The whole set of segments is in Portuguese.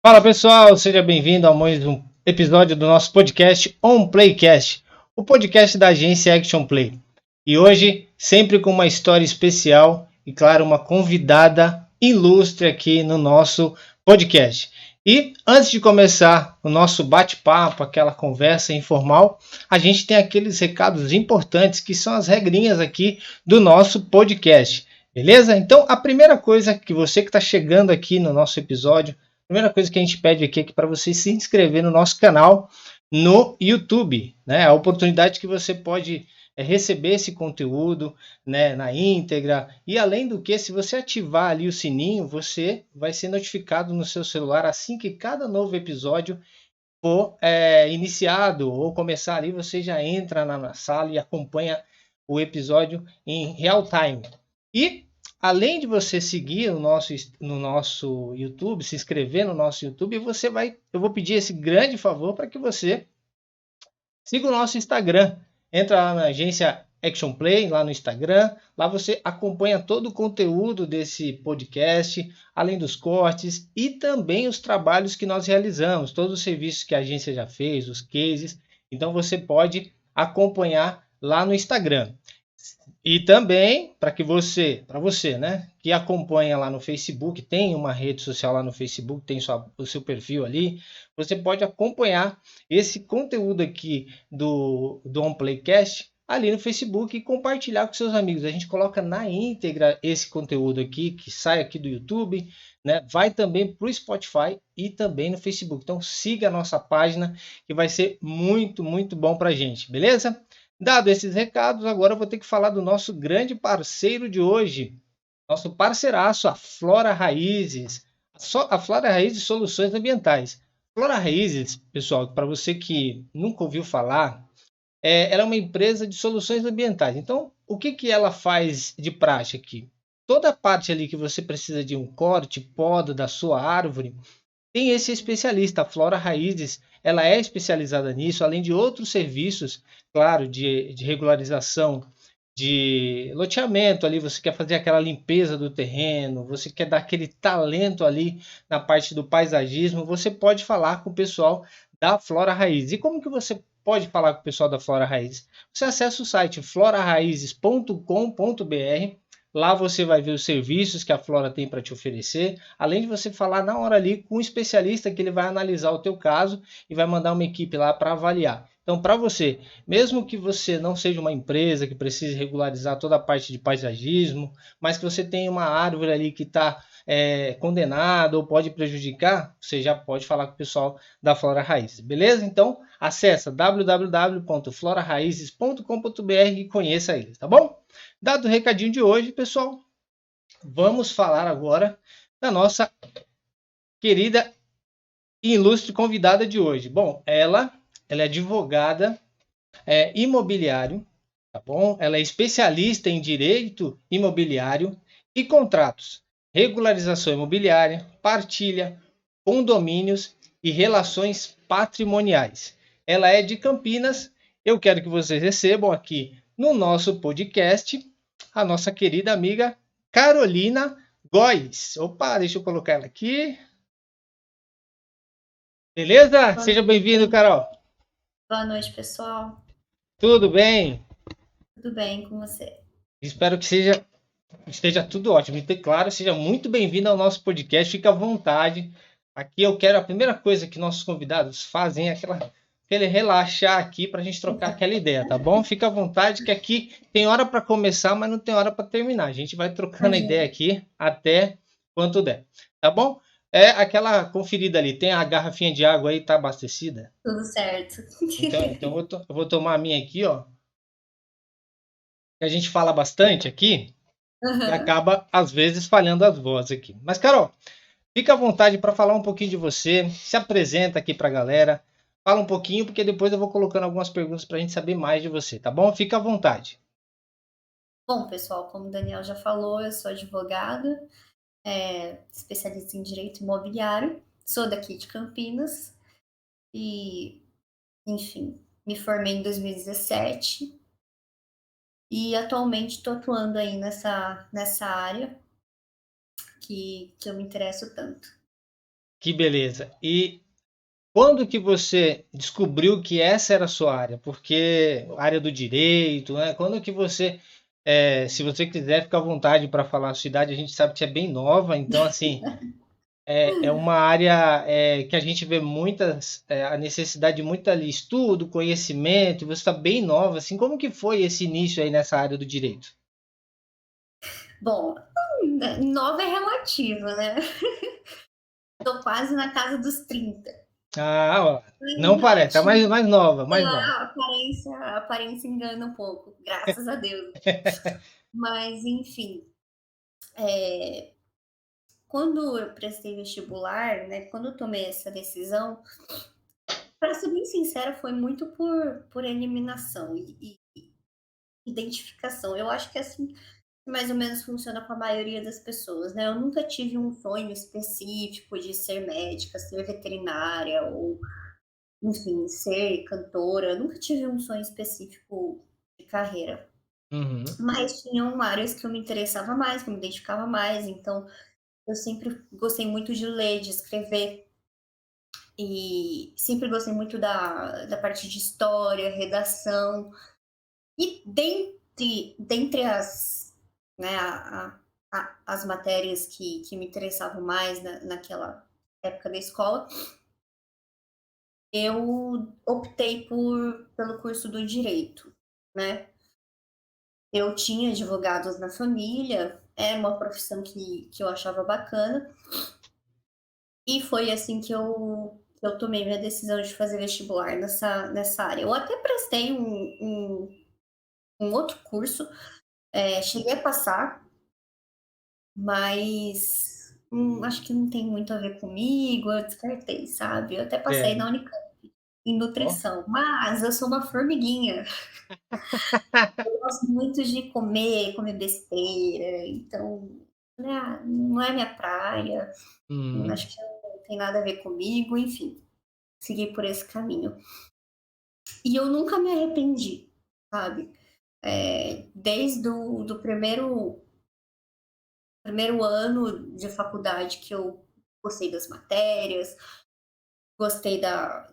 Fala pessoal, seja bem-vindo a mais um episódio do nosso podcast On Playcast, o podcast da agência Action Play. E hoje, sempre com uma história especial e, claro, uma convidada ilustre aqui no nosso podcast. E antes de começar o nosso bate-papo, aquela conversa informal, a gente tem aqueles recados importantes que são as regrinhas aqui do nosso podcast. Beleza? Então, a primeira coisa que você que está chegando aqui no nosso episódio, a primeira coisa que a gente pede aqui é para você se inscrever no nosso canal no YouTube, né? A oportunidade que você pode receber esse conteúdo, né, na íntegra. E além do que, se você ativar ali o sininho, você vai ser notificado no seu celular assim que cada novo episódio for iniciado ou começar ali, você já entra na sala e acompanha o episódio em real time. E além de você seguir no nosso YouTube, se inscrever no nosso YouTube, eu vou pedir esse grande favor para que você siga o nosso Instagram. Entra lá na agência Action Play, lá no Instagram. Lá você acompanha todo o conteúdo desse podcast, além dos cortes e também os trabalhos que nós realizamos, todos os serviços que a agência já fez, os cases. Então você pode acompanhar lá no Instagram. E também para você, né, que acompanha lá no Facebook, tem uma rede social lá no Facebook, tem o seu perfil ali, você pode acompanhar esse conteúdo aqui do OnPlaycast ali no Facebook e compartilhar com seus amigos. A gente coloca na íntegra esse conteúdo aqui, que sai aqui do YouTube, né, vai também para o Spotify e também no Facebook. Então siga a nossa página, que vai ser muito, muito bom para a gente, beleza? Dado esses recados, agora eu vou ter que falar do nosso grande parceiro de hoje, nosso parceiraço, a Flora Raízes. A Flora Raízes Soluções Ambientais. Flora Raízes, pessoal, para você que nunca ouviu falar, ela é uma empresa de soluções ambientais. Então, o que, que ela faz de prática aqui? Toda a parte ali que você precisa de um corte, poda da sua árvore, tem esse especialista, a Flora Raízes, ela é especializada nisso, além de outros serviços, claro, de regularização, de loteamento ali, você quer fazer aquela limpeza do terreno, você quer dar aquele talento ali na parte do paisagismo, você pode falar com o pessoal da Flora Raiz. E como que você pode falar com o pessoal da Flora Raiz? Você acessa o site floraraizes.com.br. Lá você vai ver os serviços que a Flora tem para te oferecer, além de você falar na hora ali com um especialista que ele vai analisar o teu caso e vai mandar uma equipe lá para avaliar. Então, para você, mesmo que você não seja uma empresa que precise regularizar toda a parte de paisagismo, mas que você tenha uma árvore ali que está condenada ou pode prejudicar, você já pode falar com o pessoal da Flora Raízes, beleza? Então, acessa www.floraraizes.com.br e conheça eles, tá bom? Dado o recadinho de hoje, pessoal, vamos falar agora da nossa querida e ilustre convidada de hoje. Bom, ela é advogada, imobiliário, tá bom? Ela é especialista em direito imobiliário e contratos, regularização imobiliária, partilha, condomínios e relações patrimoniais. Ela é de Campinas. Eu quero que vocês recebam aqui no nosso podcast a nossa querida amiga Carolina Góes. Opa, deixa eu colocar ela aqui. Beleza? Boa Seja bem-vindo, noite, Carol. boa noite, pessoal. Tudo bem? Tudo bem com você? Espero que esteja tudo ótimo. E, claro, seja muito bem-vindo ao nosso podcast. Fique à vontade. Aqui eu quero a primeira coisa que nossos convidados fazem é aquele relaxar aqui para a gente trocar aquela ideia, tá bom? Fica à vontade que aqui tem hora para começar, mas não tem hora para terminar. A gente vai trocando a ideia aqui até quanto der, tá bom? É aquela conferida ali. Tem a garrafinha de água aí, tá abastecida? Tudo certo. Então eu vou tomar a minha aqui, ó. Que a gente fala bastante aqui e Aham. acaba, às vezes, falhando as vozes aqui. Mas, Carol, fica à vontade para falar um pouquinho de você, se apresenta aqui para a galera, fala um pouquinho, porque depois eu vou colocando algumas perguntas para a gente saber mais de você, tá bom? Fica à vontade. Bom, pessoal, como o Daniel já falou, eu sou advogada, especialista em direito imobiliário, sou daqui de Campinas e, enfim, me formei em 2017 e atualmente estou atuando aí nessa área que eu me interesso tanto. Que beleza. E quando que você descobriu que essa era a sua área? Porque área do direito, né? Quando que você, se você quiser, fica à vontade para falar a sua idade, a gente sabe que é bem nova, então assim, é uma área que a gente vê muitas, a necessidade de muito ali estudo, conhecimento, e você está bem nova, assim, como que foi esse início aí nessa área do direito? Bom, nova é relativa, né? Tô quase na casa dos 30. Ah, ó, não parece, tá Relativo, mais nova, mais nova. a aparência engana um pouco, graças a Deus. Mas, enfim, quando eu prestei vestibular, né, quando eu tomei essa decisão, para ser bem sincera, foi muito por eliminação e identificação. Eu acho que é assim que mais ou menos funciona com a maioria das pessoas, né? Eu nunca tive um sonho específico de ser médica, ser veterinária ou, enfim, ser cantora. Eu nunca tive um sonho específico de carreira. Uhum. Mas tinham áreas que eu me interessava mais, que eu me identificava mais. Então, eu sempre gostei muito de ler, de escrever. E sempre gostei muito da parte de história, redação. E dentre né, as matérias que me interessavam mais naquela época da escola, eu optei pelo curso do direito, né? Eu tinha advogados na família, era uma profissão que eu achava bacana, e foi assim que eu tomei minha decisão de fazer vestibular nessa área. Eu até prestei um outro curso, cheguei a passar, mas acho que não tem muito a ver comigo, eu descartei, sabe? Eu até passei É. na Unicamp em Ó. nutrição, mas eu sou uma formiguinha. Eu gosto muito de comer besteira, então, né, não é minha praia, Uhum. acho que não tem nada a ver comigo, enfim, segui por esse caminho. E eu nunca me arrependi, sabe? Desde o do primeiro ano de faculdade que eu gostei das matérias, gostei da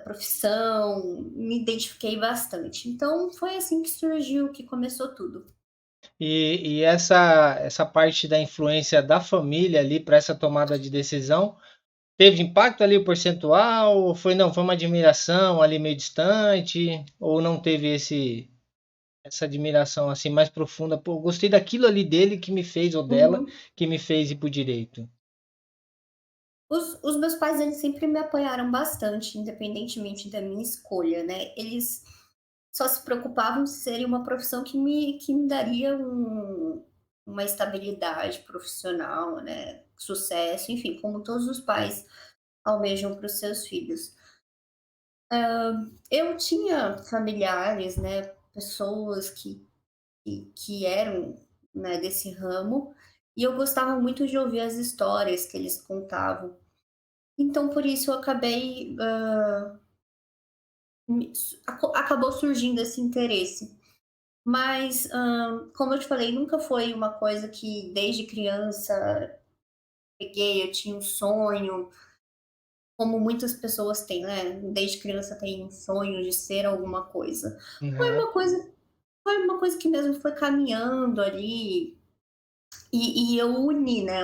profissão, me identifiquei bastante. Então foi assim que surgiu, que começou tudo. E essa parte da influência da família ali para essa tomada de decisão teve impacto ali percentual? Ou foi não, foi uma admiração ali meio distante? Ou não teve essa admiração assim mais profunda? Pô, gostei daquilo ali dele que me fez ou dela Uhum. que me fez ir pro direito. Os meus pais, eles sempre me apoiaram bastante, independentemente da minha escolha, né? Eles só se preocupavam se seria uma profissão que me daria uma estabilidade profissional, né? Sucesso, enfim, como todos os pais almejam para os seus filhos. Eu tinha familiares, né? Pessoas que eram, né, desse ramo, e eu gostava muito de ouvir as histórias que eles contavam. Então, por isso, eu acabei, acabou surgindo esse interesse. Mas, como eu te falei, nunca foi uma coisa que desde criança peguei, eu tinha um sonho, como muitas pessoas têm, né? Desde criança tem um sonho de ser alguma coisa. Foi Uhum. uma coisa, foi uma coisa que mesmo foi caminhando ali, e eu uni, né?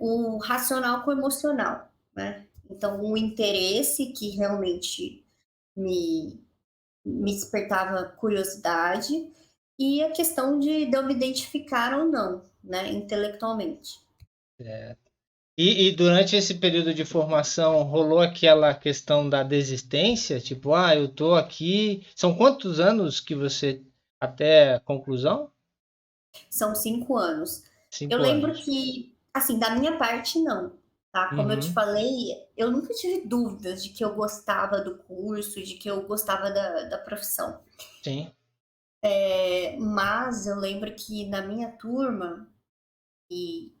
O racional com o emocional, né? Então, o interesse que realmente me, me despertava curiosidade e a questão de eu me identificar ou não, né, intelectualmente. E durante esse período de formação rolou aquela questão da desistência, tipo, ah, eu tô aqui. São quantos anos que você até a conclusão? São 5 anos. Eu 5 anos. lembro que, assim, da minha parte, não. Tá? Como eu te Uhum, falei, eu nunca tive dúvidas de que eu gostava do curso, de que eu gostava da profissão. sim. Mas eu lembro que na minha turma, e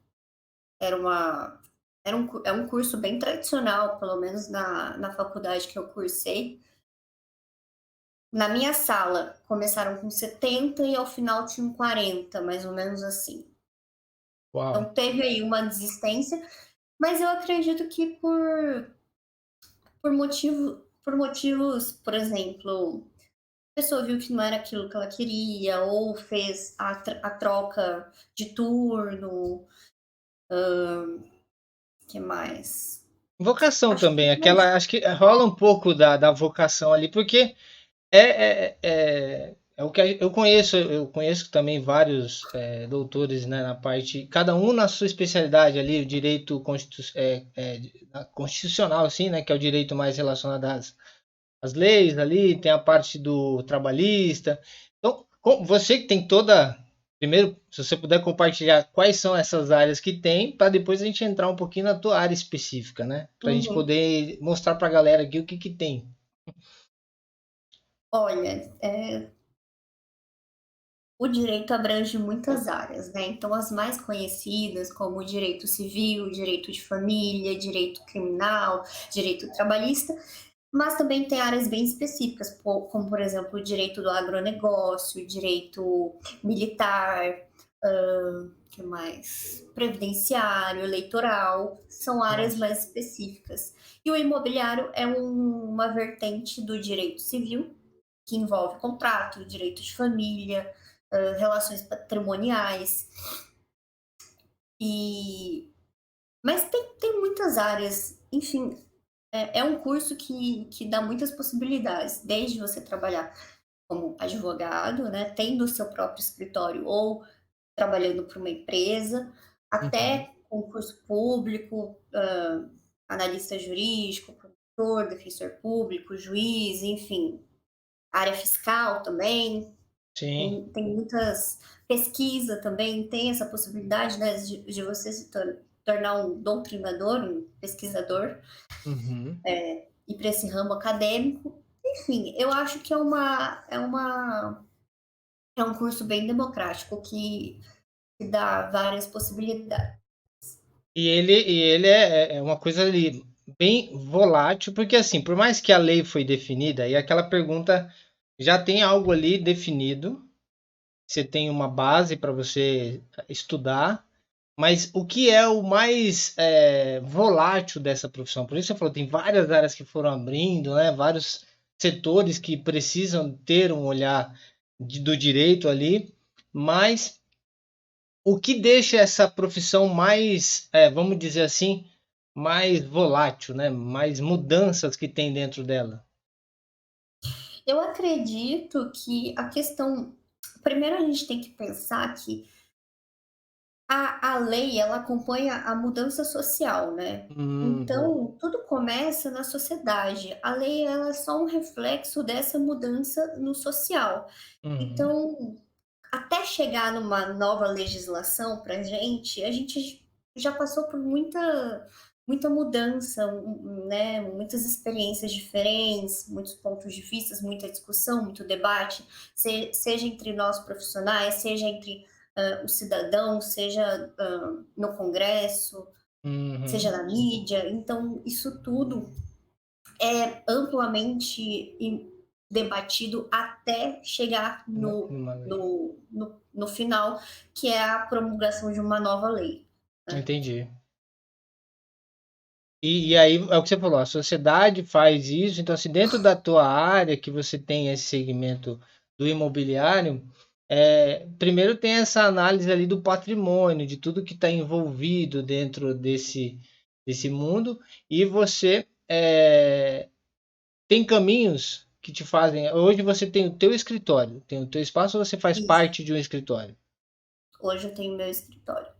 era uma é um curso bem tradicional, pelo menos na faculdade que eu cursei. Na minha sala, começaram com 70 e ao final tinham 40, mais ou menos assim. Uau. Então teve aí uma desistência, mas eu acredito que por motivos, por exemplo, a pessoa viu que não era aquilo que ela queria, ou fez a troca de turno, que mais? Vocação Acho que também, mais acho que rola um pouco da vocação ali, porque é o que eu conheço também vários doutores, né, na parte, cada um na sua especialidade ali, o direito constitucional, assim, né, que é o direito mais relacionado às leis ali, tem a parte do trabalhista. Então, você que tem toda. Primeiro, se você puder compartilhar quais são essas áreas que tem, para depois a gente entrar um pouquinho na tua área específica, né? Para a gente uhum. poder mostrar para a galera aqui o que que tem. Olha, o direito abrange muitas áreas, né? Então, as mais conhecidas, como o direito civil, direito de família, direito criminal, direito trabalhista, mas também tem áreas bem específicas, como, por exemplo, o direito do agronegócio, o direito militar, que mais? Previdenciário, eleitoral, são áreas Nossa. mais específicas. E o imobiliário é uma vertente do direito civil, que envolve contrato, direito de família, relações patrimoniais. E mas tem muitas áreas, enfim, é um curso que dá muitas possibilidades, desde você trabalhar como advogado, né, tendo o seu próprio escritório ou trabalhando para uma empresa, Uhum. até concurso público, analista jurídico, promotor, defensor público, juiz, enfim, área fiscal também. Sim. Tem muitas pesquisa também, tem essa possibilidade, né, de você se tornar um doutrinador, um pesquisador, Uhum. ir para esse ramo acadêmico. Enfim, eu acho que é um curso bem democrático que dá várias possibilidades. E ele é uma coisa ali bem volátil, porque assim, por mais que a lei foi definida, e aquela pergunta já tem algo ali definido, você tem uma base para você estudar, mas o que é o mais volátil dessa profissão? Por isso você falou, tem várias áreas que foram abrindo, né? Vários setores que precisam ter um olhar do direito ali, mas o que deixa essa profissão mais, vamos dizer assim, mais volátil, né? Mais mudanças que tem dentro dela. Eu acredito que a questão. Primeiro, a gente tem que pensar que a lei ela acompanha a mudança social, né? Boa. Então, tudo começa na sociedade. A lei ela é só um reflexo dessa mudança no social. Uhum. Então, até chegar numa nova legislação para a gente já passou por muita mudança, né? Muitas experiências diferentes, muitos pontos de vista, muita discussão, muito debate, seja entre nós profissionais, seja entre os cidadãos, seja no Congresso, seja Uhum. na mídia. Então, isso tudo é amplamente debatido até chegar Numa lei. no final, que é a promulgação de uma nova lei. Né? Entendi. E aí é o que você falou, a sociedade faz isso, então assim, dentro da tua área que você tem esse segmento do imobiliário, primeiro tem essa análise ali do patrimônio, de tudo que está envolvido dentro desse mundo, e você tem caminhos que te fazem. Hoje você tem o teu escritório, tem o teu espaço, ou você faz Isso. parte de um escritório. Hoje eu tenho meu escritório.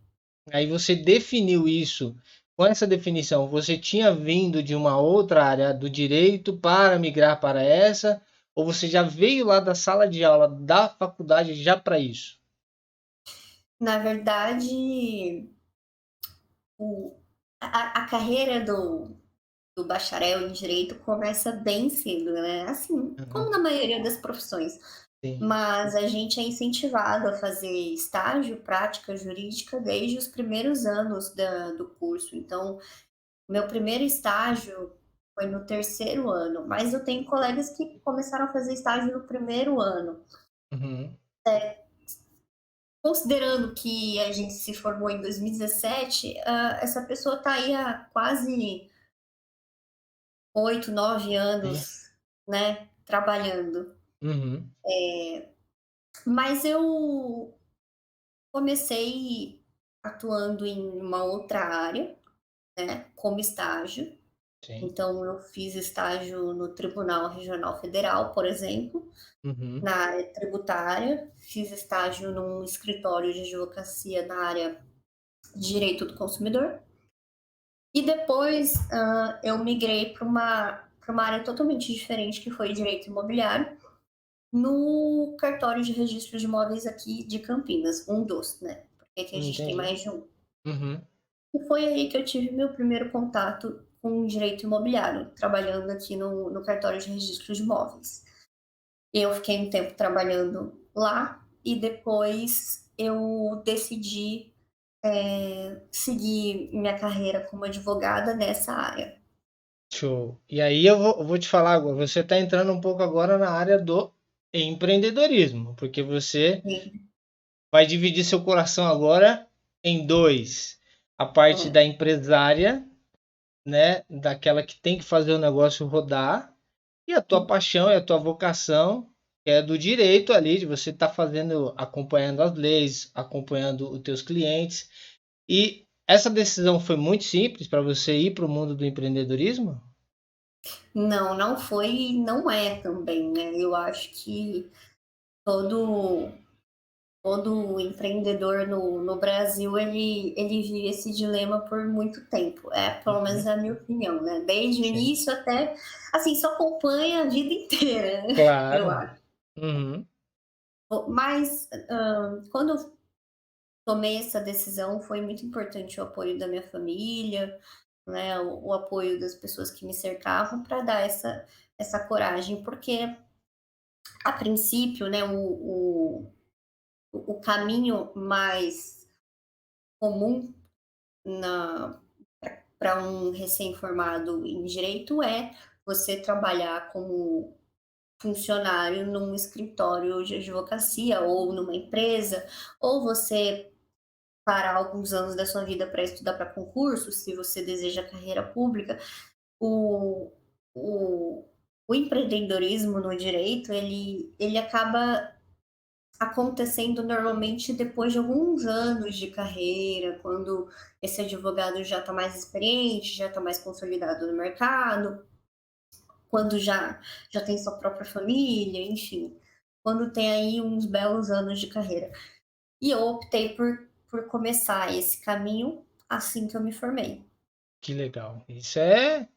Aí você definiu isso. Com essa definição, você tinha vindo de uma outra área do direito para migrar para essa, ou você já veio lá da sala de aula da faculdade já para isso? Na verdade, a carreira do bacharel em direito começa bem cedo, né? Assim, como Uhum. na maioria das profissões. Sim. Mas a gente é incentivado a fazer estágio, prática jurídica desde os primeiros anos do curso. Então, meu primeiro estágio foi no terceiro ano, mas eu tenho colegas que começaram a fazer estágio no primeiro ano. Uhum. considerando que a gente se formou em 2017, essa pessoa está aí há quase 8, 9 Sim. anos, né, trabalhando. Uhum. Mas eu comecei atuando em uma outra área, né, como estágio. Sim. Então eu fiz estágio no Tribunal Regional Federal, por exemplo, Uhum. na área tributária, fiz estágio num escritório de advocacia na área de direito do consumidor, e depois, eu migrei para uma área totalmente diferente, que foi direito imobiliário, no cartório de registro de imóveis aqui de Campinas, um dos, né, porque aqui a gente tem Entendi. mais de um. Uhum. E foi aí que eu tive meu primeiro contato com direito imobiliário, trabalhando aqui no cartório de registro de imóveis. Eu fiquei um tempo trabalhando lá e depois eu decidi, seguir minha carreira como advogada nessa área. Show. E aí eu vou te falar agora, você está entrando um pouco agora na área do empreendedorismo, porque você Sim. vai dividir seu coração agora em dois. A parte É. da empresária, né, daquela que tem que fazer o negócio rodar, e a tua paixão e a tua vocação, que é do direito ali, de você estar fazendo, acompanhando as leis, acompanhando os teus clientes. E essa decisão foi muito simples para você ir para o mundo do empreendedorismo? Não, não foi e não é também, né. Eu acho que todo todo empreendedor no Brasil, ele vive esse dilema por muito tempo. Pelo menos Uhum. é a minha opinião, né. Desde o Sim. início até assim, isso acompanha a vida inteira, né, eu Claro. acho. Uhum. Mas, quando eu tomei essa decisão, foi muito importante o apoio da minha família, né, o apoio das pessoas que me cercavam para dar essa coragem, porque a princípio, né, o caminho mais comum na para um recém-formado em direito é você trabalhar como funcionário num escritório de advocacia ou numa empresa, ou você parar alguns anos da sua vida para estudar para concurso, se você deseja carreira pública. O o o empreendedorismo no direito, ele acaba acontecendo normalmente depois de alguns anos de carreira, quando esse advogado já está mais experiente, já está mais consolidado no mercado, quando já tem sua própria família, enfim, quando tem aí uns belos anos de carreira. E eu optei por começar esse caminho assim que eu me formei. Que legal. Isso é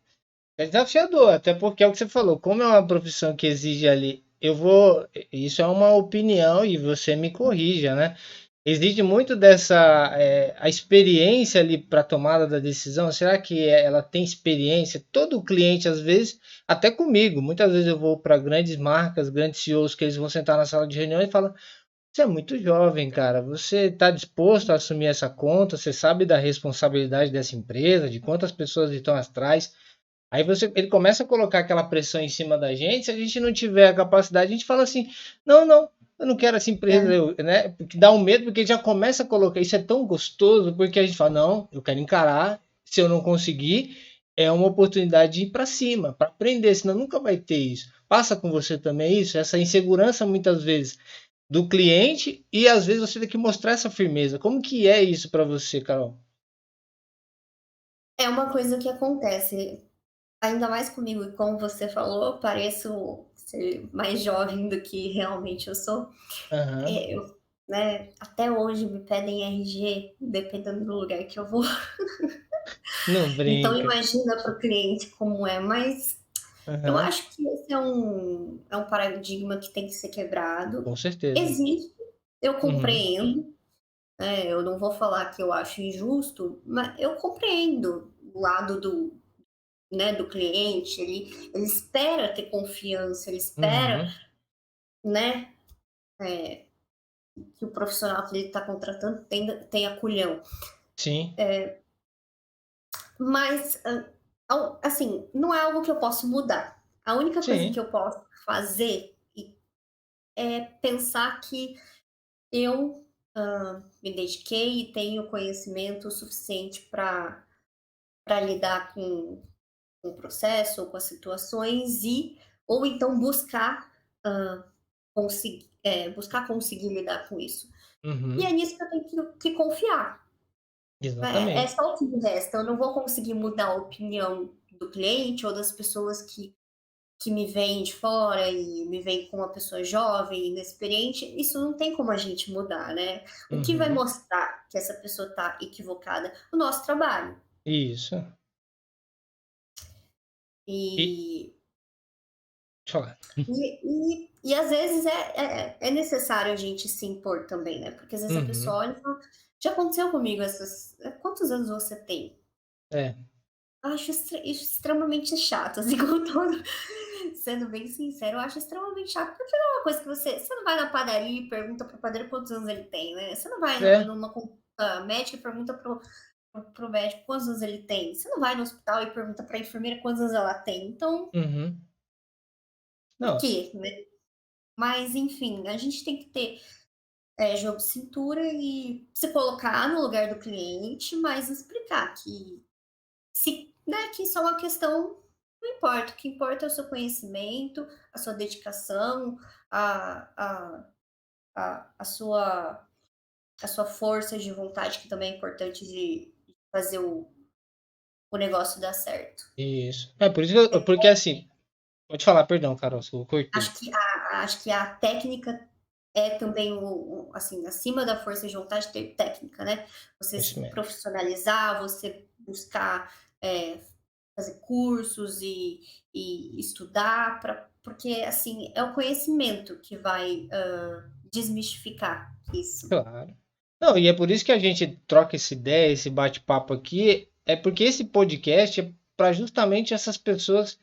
desafiador, até porque é o que você falou, como é uma profissão que exige ali, eu vou, isso é uma opinião e você me corrija, né? Exige muito dessa, a experiência ali para a tomada da decisão. Será que ela tem experiência? Todo cliente, às vezes, até comigo, muitas vezes eu vou para grandes marcas, grandes CEOs, que eles vão sentar na sala de reunião e falam: você é muito jovem, cara. Você está disposto a assumir essa conta? Você sabe da responsabilidade dessa empresa, de quantas pessoas estão atrás? Aí ele começa a colocar aquela pressão em cima da gente. Se a gente não tiver a capacidade, a gente fala assim: não, não, eu não quero essa empresa, É. né? Porque dá um medo, porque já começa a colocar. Isso é tão gostoso, porque a gente fala: não, eu quero encarar. Se eu não conseguir, é uma oportunidade de ir para cima, para aprender, senão nunca vai ter isso. Passa com você também isso, essa insegurança muitas vezes do cliente e às vezes você tem que mostrar essa firmeza. Como que é isso para você, Carol? É uma coisa que acontece, ainda mais comigo, e como você falou, eu pareço ser mais jovem do que realmente eu sou. Aham. Eu, né, até hoje me pedem RG, dependendo do lugar que eu vou. Não Então brinca. imagina para o cliente como é, mas eu Aham. acho que esse é um paradigma que tem que ser quebrado. Com certeza. Existe, eu Uhum. compreendo, né, eu não vou falar que eu acho injusto, mas eu compreendo o lado do cliente, ele espera ter confiança, ele espera, Uhum. né, eh, que o profissional que ele está contratando tenha culhão. Sim. Mas, assim, não é algo que eu posso mudar. A única coisa que Sim. eu posso fazer é pensar que eu, me dediquei e tenho conhecimento suficiente para lidar com o processo ou com as situações ou então buscar conseguir lidar com isso. E é Uhum. nisso que eu tenho que confiar. É Exatamente. só o que me resta. Eu não vou conseguir mudar a opinião do cliente ou das pessoas que me veem de fora e me veem como uma pessoa jovem, inexperiente. Isso não tem como a gente mudar, né? O que vai Uhum. mostrar que essa pessoa está equivocada? O nosso trabalho. Isso. E E deixa eu falar. e às vezes é necessário a gente se impor também, né, porque às vezes a pessoa Uhum. olha e fala: "Já aconteceu comigo essas". Quantos anos você tem? É. Eu acho isso extremamente chato, assim, com todo sendo bem sincero, eu acho extremamente chato, porque não é uma coisa que você não vai na padaria e pergunta para o padeiro quantos anos ele tem, né, você não vai É. numa consulta médica e pergunta para o médico quantos anos ele tem, você não vai no hospital e pergunta para a enfermeira quantos anos ela tem, então, Uhum. por Não, quê, né? Mas enfim, a gente tem que ter jogo de cintura e se colocar no lugar do cliente, mas explicar que isso é uma questão, não importa, o que importa é o seu conhecimento, a sua dedicação, a, a, a sua força de vontade, que também é importante de fazer o negócio dar certo. isso. É por isso que porque assim, pode falar, perdão, Carol, se eu cortei. Acho que a técnica é também assim, acima da força de vontade, ter técnica, né? Você se Conhecimento. profissionalizar, você buscar é, fazer cursos e estudar, porque assim, é o conhecimento que vai desmistificar isso. Claro. Não, e é por isso que a gente troca essa ideia, esse bate-papo aqui, é porque esse podcast é para justamente essas pessoas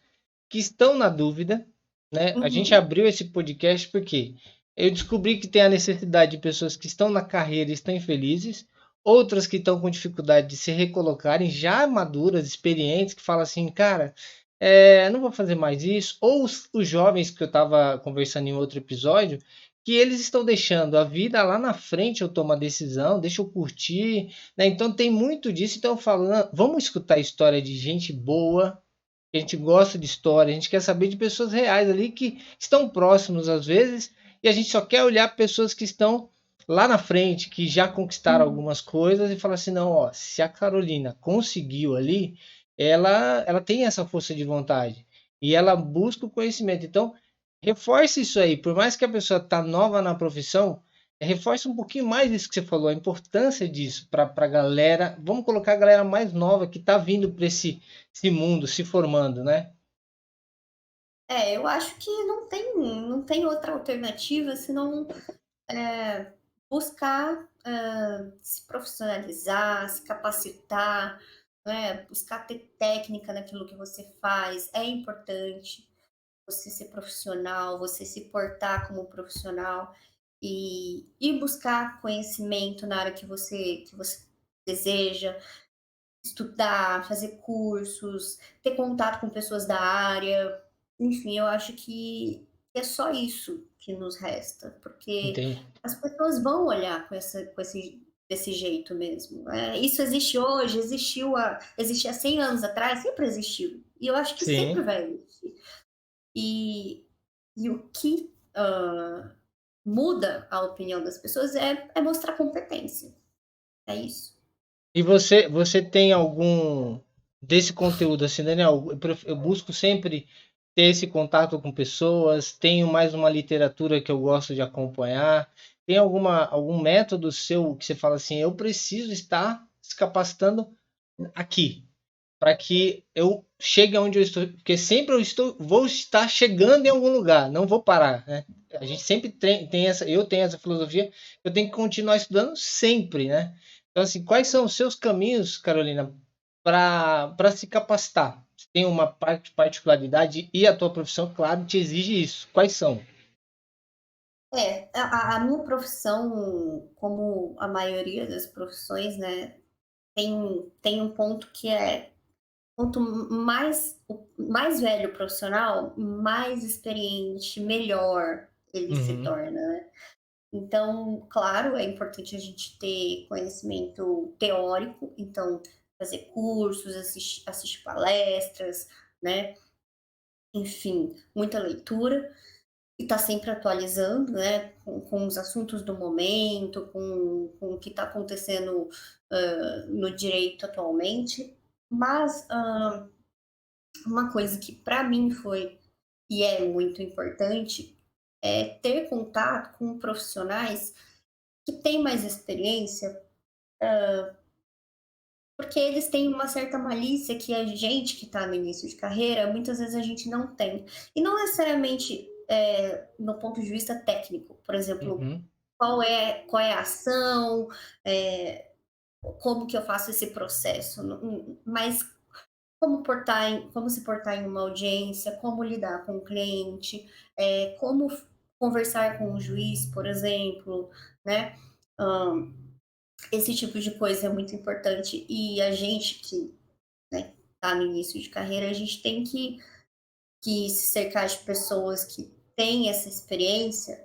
que estão na dúvida, né? A gente Uhum, abriu esse podcast porque eu descobri que tem a necessidade de pessoas que estão na carreira e estão infelizes, outras que estão com dificuldade de se recolocarem, já maduras, experientes, que falam assim, cara, não vou fazer mais isso. Ou os jovens que eu estava conversando em outro episódio, que eles estão deixando a vida lá na frente, eu tomo a decisão, deixa eu curtir, né? Então tem muito disso. Então eu falo, "Não, vamos escutar a história de gente boa, a gente gosta de história, a gente quer saber de pessoas reais ali que estão próximos às vezes, e a gente só quer olhar pessoas que estão lá na frente, que já conquistaram uhum. algumas coisas e falar assim, não, ó, se a Carolina conseguiu ali, ela tem essa força de vontade e ela busca o conhecimento. Então, reforce isso aí, por mais que a pessoa tá nova na profissão, reforce um pouquinho mais isso que você falou, a importância disso para a galera. Vamos colocar a galera mais nova que está vindo para esse mundo se formando, né? Eu acho que não tem outra alternativa senão buscar se profissionalizar, se capacitar, né, buscar ter técnica naquilo que você faz. É importante você ser profissional, você se portar como profissional e buscar conhecimento na área que você deseja, estudar, fazer cursos, ter contato com pessoas da área. Enfim, eu acho que é só isso que nos resta, porque Entende? as pessoas vão olhar com esse desse jeito mesmo. Isso existe hoje, existia 100 anos atrás, sempre existiu. E eu acho que sempre Sim. vai existir. E o que muda a opinião das pessoas é mostrar competência. É isso. E você tem algum desse conteúdo assim, Daniel? Eu busco sempre ter esse contato com pessoas, tenho mais uma literatura que eu gosto de acompanhar. Tem algum método seu que você fala assim, eu preciso estar se capacitando aqui, para que eu chegue aonde eu estou, porque sempre vou estar chegando em algum lugar, não vou parar, né? A gente sempre tem essa, eu tenho essa filosofia, eu tenho que continuar estudando sempre, né? Então, assim, quais são os seus caminhos, Carolina, para se capacitar? Você tem uma particularidade e a tua profissão, claro, te exige isso. Quais são? A minha profissão, como a maioria das profissões, né, tem um ponto que quanto mais velho o profissional, mais experiente, melhor ele se Uhum. torna, né. Então, claro, é importante a gente ter conhecimento teórico, então fazer cursos, assistir palestras, né? Enfim, muita leitura e tá sempre atualizando, né? Com os assuntos do momento, com o que está acontecendo no direito atualmente. Mas uma coisa que para mim foi e é muito importante é ter contato com profissionais que têm mais experiência, porque eles têm uma certa malícia que a gente que está no início de carreira, muitas vezes a gente não tem. E não necessariamente no ponto de vista técnico, por exemplo, Uhum. qual é a ação, é, como que eu faço esse processo, mas como se portar em uma audiência, como lidar com o cliente, como conversar com o juiz, por exemplo, né? Hum, esse tipo de coisa é muito importante e a gente que, né, tá no início de carreira, a gente tem que se cercar de pessoas que têm essa experiência,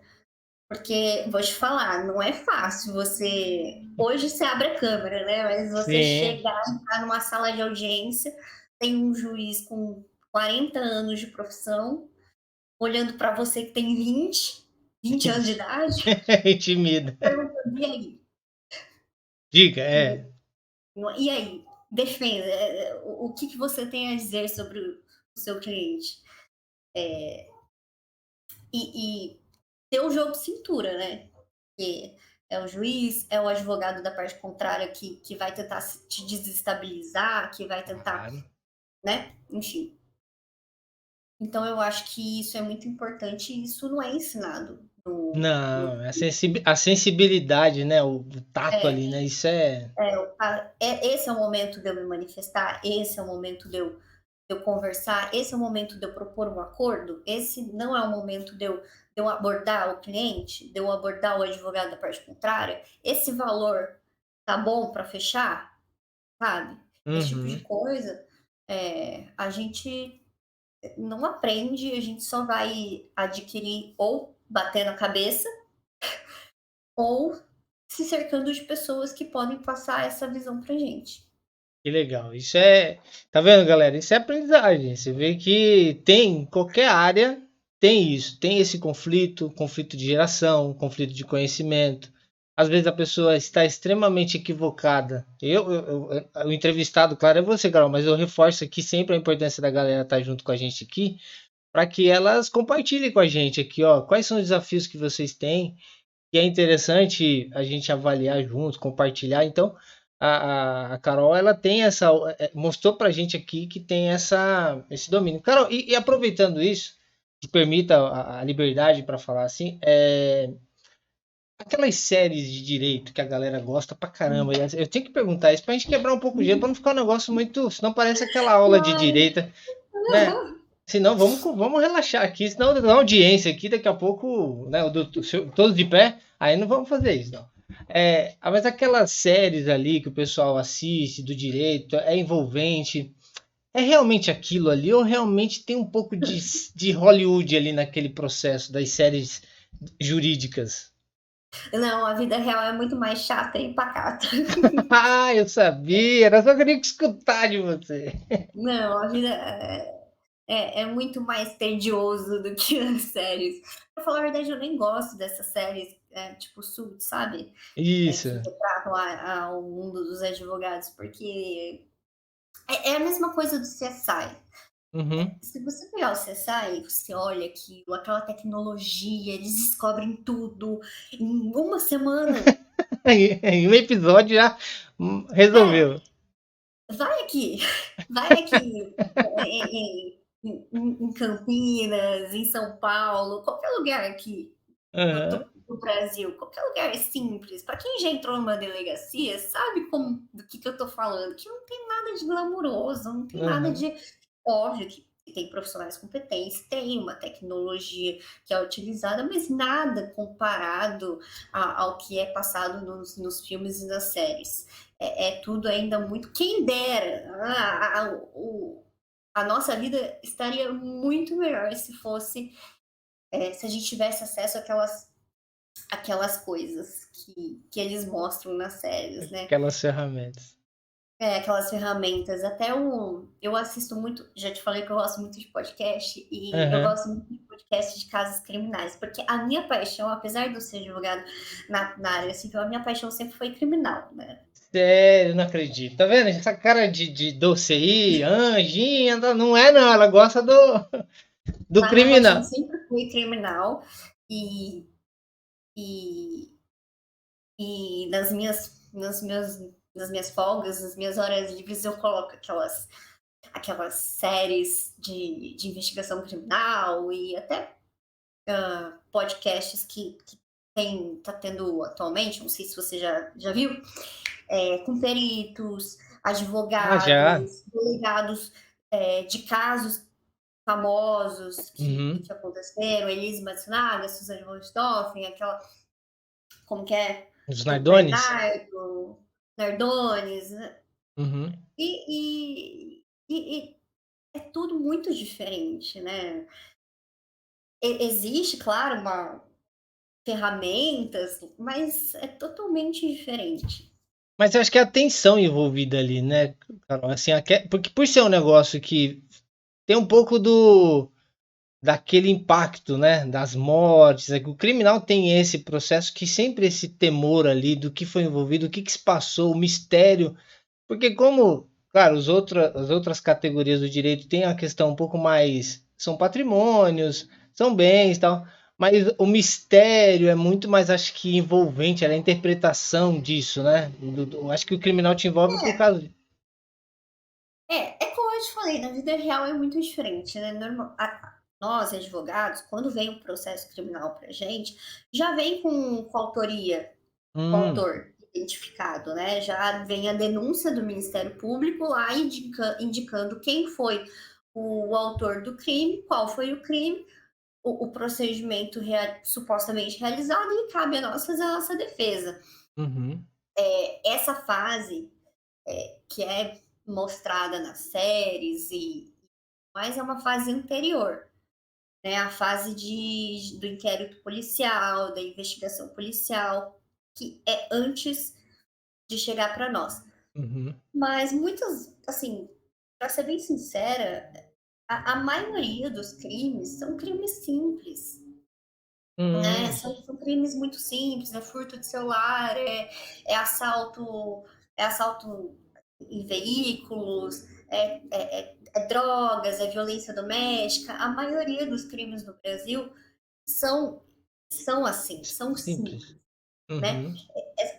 porque vou te falar, não é fácil você. Hoje você abre a câmera, né? Mas você Sim. chegar e entrar numa sala de audiência, tem um juiz com 40 anos de profissão, olhando para você que tem 20 anos de idade, Intimida. perguntando, e aí? Diga, é. E aí? Defenda. O que, que você tem a dizer sobre o seu cliente? E ter o jogo de cintura, né? Que é o juiz, é o advogado da parte contrária que vai tentar te desestabilizar, que vai tentar, Claro. né? Enfim. Então eu acho que isso é muito importante e isso não é ensinado no Não, a sensibilidade, né? O tato é, ali, né? Isso é. esse é o momento de eu me manifestar, esse é o momento de eu conversar, esse é o momento de eu propor um acordo, esse não é o momento de eu abordar o cliente, de eu abordar o advogado da parte contrária, esse valor tá bom para fechar, sabe? Esse tipo de Uhum. coisa, a gente não aprende, a gente só vai adquirir ou batendo a cabeça ou se cercando de pessoas que podem passar essa visão pra gente. Que legal. Isso é. Tá vendo, galera? Isso é aprendizagem. Você vê que tem, em qualquer área, tem isso. Tem esse conflito, conflito de geração, conflito de conhecimento. Às vezes a pessoa está extremamente equivocada. O entrevistado, claro, é você, Carol, mas eu reforço aqui sempre a importância da galera estar junto com a gente aqui, para que elas compartilhem com a gente aqui, ó, quais são os desafios que vocês têm, que é interessante a gente avaliar junto, compartilhar. Então, a Carol, ela tem essa, mostrou pra gente aqui que tem esse domínio. Carol, e aproveitando isso, que permita a liberdade para falar assim, aquelas séries de direito que a galera gosta pra caramba, e eu tenho que perguntar isso pra gente quebrar um pouco o gelo, pra não ficar um negócio muito, senão parece aquela aula de Ai, direita, né? Senão, vamos relaxar aqui, senão dá audiência aqui, daqui a pouco, né, todos de pé, aí não vamos fazer isso, não. Mas aquelas séries ali que o pessoal assiste do direito, é envolvente, é realmente aquilo ali, ou realmente tem um pouco de Hollywood ali naquele processo das séries jurídicas? não, a vida real é muito mais chata e pacata. Ah, eu sabia, era só que eu queria escutar de você. Não, a vida é muito mais tedioso do que as séries. Pra falar a verdade, eu nem gosto dessas séries, tipo Suits, sabe? Que Isso. retratam o mundo dos advogados, porque é a mesma coisa do CSI. Uhum. Se você pegar o CSI, você olha aquilo, aquela tecnologia, eles descobrem tudo em uma semana. Em um episódio já É, resolveu. vai aqui, vai aqui em Campinas, em São Paulo, qualquer lugar aqui Aham. do Brasil, qualquer lugar simples. Para quem já entrou numa delegacia, sabe do que eu tô falando, que não tem nada de glamuroso, não tem nada Aham. de. Óbvio que tem profissionais competentes, tem uma tecnologia que é utilizada, mas nada comparado ao que é passado nos filmes e nas séries. É tudo ainda muito. Quem dera, a nossa vida estaria muito melhor se fosse, se a gente tivesse acesso àquelas aquelas coisas que eles mostram nas séries, né? Aquelas ferramentas. Aquelas ferramentas. Até eu assisto muito, já te falei que eu gosto muito de podcast, e eu Aham. gosto muito de podcast de casos criminais, porque a minha paixão, apesar de eu ser advogada na área civil, a minha paixão sempre foi criminal, né? Sério, não acredito. Tá vendo? Essa cara de doce aí, anjinha, não é não, ela gosta do A minha paixão criminal. sempre foi criminal, e, e, e nas minhas folgas, nas minhas horas livres, eu coloco aquelas séries de investigação criminal e até podcasts que tá tendo atualmente, não sei se você já viu, com peritos, Ah, já. advogados, delegados de casos famosos Uhum. que aconteceram, Elise Matsunaga, Suzane von Richthofen, aquela, como que é, Os do Nardones? Bernardo, Nardones, né? Uhum. E é tudo muito diferente, né? Existe, claro, ferramentas, mas é totalmente diferente. Mas eu acho que é a atenção envolvida ali, né, Carol? Assim, porque por ser um negócio que tem um pouco daquele impacto, né, das mortes, é que o criminal tem esse processo que sempre esse temor ali do que foi envolvido, o que que se passou, o mistério, porque como, claro, as outras categorias do direito têm a questão um pouco mais, são patrimônios, são bens e tal, mas o mistério é muito mais, acho que, envolvente, é a interpretação disso, né? Acho que o criminal te envolve por É, causa disso. é como eu te falei, na vida real é muito diferente, né? Nós, advogados, quando vem um processo criminal pra gente, já vem com autoria, com Hum, autor identificado, né? Já vem a denúncia do Ministério Público lá indicando quem foi o autor do crime, qual foi o crime, o procedimento supostamente realizado, e cabe a nós fazer a nossa defesa. uhum, Essa fase que é mostrada nas séries mas é uma fase anterior, né? A fase do inquérito policial, da investigação policial, que é antes de chegar para nós. uhum, Mas muitas, assim, para ser bem sincera, a maioria dos crimes são crimes simples, né? hum, São crimes muito simples, é furto de celular, é assalto, é assalto em veículos, é drogas, é violência doméstica. A maioria dos crimes no Brasil são, são assim, são simples, simples. né? Uhum.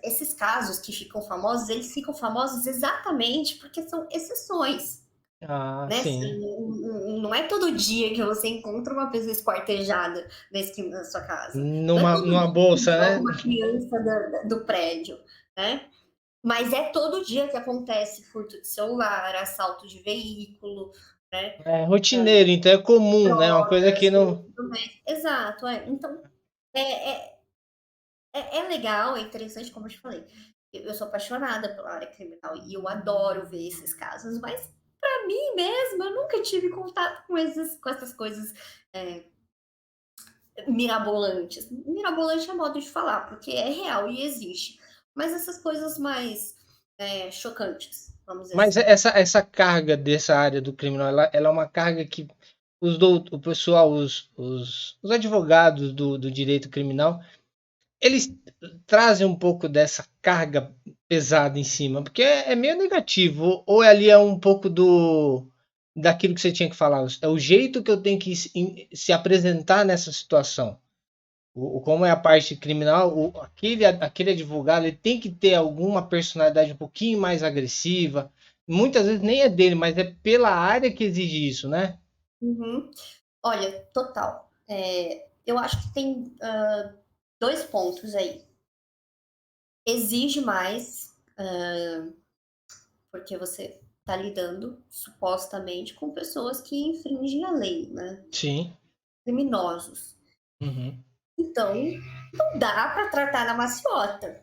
Esses casos que ficam famosos, eles ficam famosos exatamente porque são exceções, Ah, né? sim. Não é todo dia que você encontra uma pessoa esquartejada na esquina da sua casa. Não é todo Numa dia que você bolsa, joga né? uma criança do prédio, né? Mas é todo dia que acontece furto de celular, assalto de veículo, né? É rotineiro, então é comum, né? Uma coisa Drogas, que não. exato. Então, é, é, é legal, é interessante, como eu te falei. Eu sou apaixonada pela área criminal e eu adoro ver esses casos, mas para mim mesma, eu nunca tive contato com essas coisas é, mirabolantes. Mirabolante é modo de falar, porque é real e existe. Mas essas coisas mais chocantes, vamos dizer Mas assim. essa carga dessa área do criminal, ela é uma carga que o pessoal, os advogados do direito criminal, eles trazem um pouco dessa carga pesada em cima, porque é meio negativo, ou ali é um pouco daquilo que você tinha que falar, é o jeito que eu tenho que se apresentar nessa situação. Como é a parte criminal, aquele advogado ele tem que ter alguma personalidade um pouquinho mais agressiva. Muitas vezes nem é dele, mas é pela área que exige isso, né? Uhum. Olha, total. Eu acho que tem dois pontos aí. Exige mais, porque você está lidando, supostamente, com pessoas que infringem a lei, né? Sim. Criminosos. Uhum. Então, não dá para tratar na maciota, né?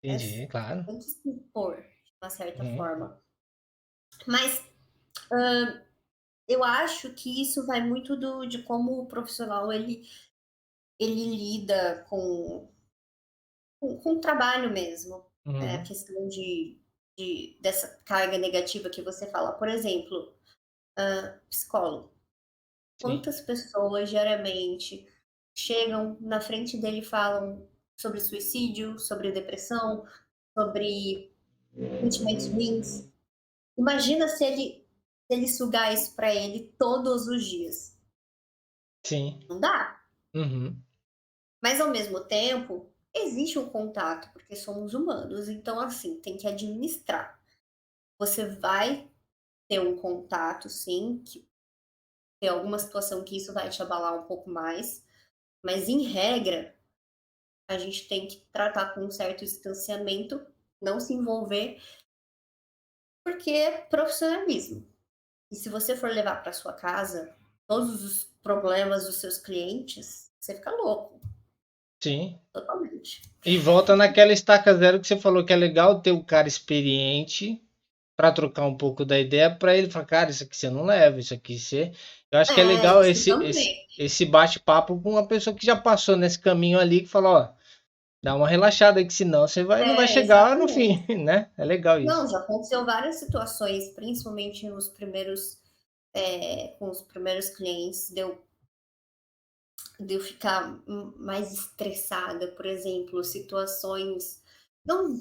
Entendi, claro. Tem que se impor, de uma certa Uhum. forma. Mas eu acho que isso vai muito de como o profissional ele lida com o trabalho mesmo. A Uhum. questão dessa carga negativa que você fala. Por exemplo, psicólogo. Sim. Quantas pessoas diariamente chegam na frente dele e falam sobre suicídio, sobre depressão, sobre sentimentos ruins. Imagina se ele sugar isso para ele todos os dias. Sim. Não dá. Uhum. Mas ao mesmo tempo, existe um contato, porque somos humanos, então assim, tem que administrar. Você vai ter um contato sim, que tem alguma situação que isso vai te abalar um pouco mais, mas em regra, a gente tem que tratar com um certo distanciamento, não se envolver, porque é profissionalismo. E se você for levar para sua casa todos os problemas dos seus clientes, você fica louco, Sim. totalmente. E volta naquela estaca zero que você falou que é legal ter um cara experiente para trocar um pouco da ideia para ele falar, cara, isso aqui você não leva, isso aqui você. Eu acho que é É, legal isso esse, também. esse bate-papo com uma pessoa que já passou nesse caminho ali, que fala, ó, dá uma relaxada aí, que senão você não vai É, chegar no exatamente. fim, né? É legal isso. Não, já aconteceu várias situações, principalmente nos primeiros, com os primeiros clientes, de eu ficar mais estressada, por exemplo, situações,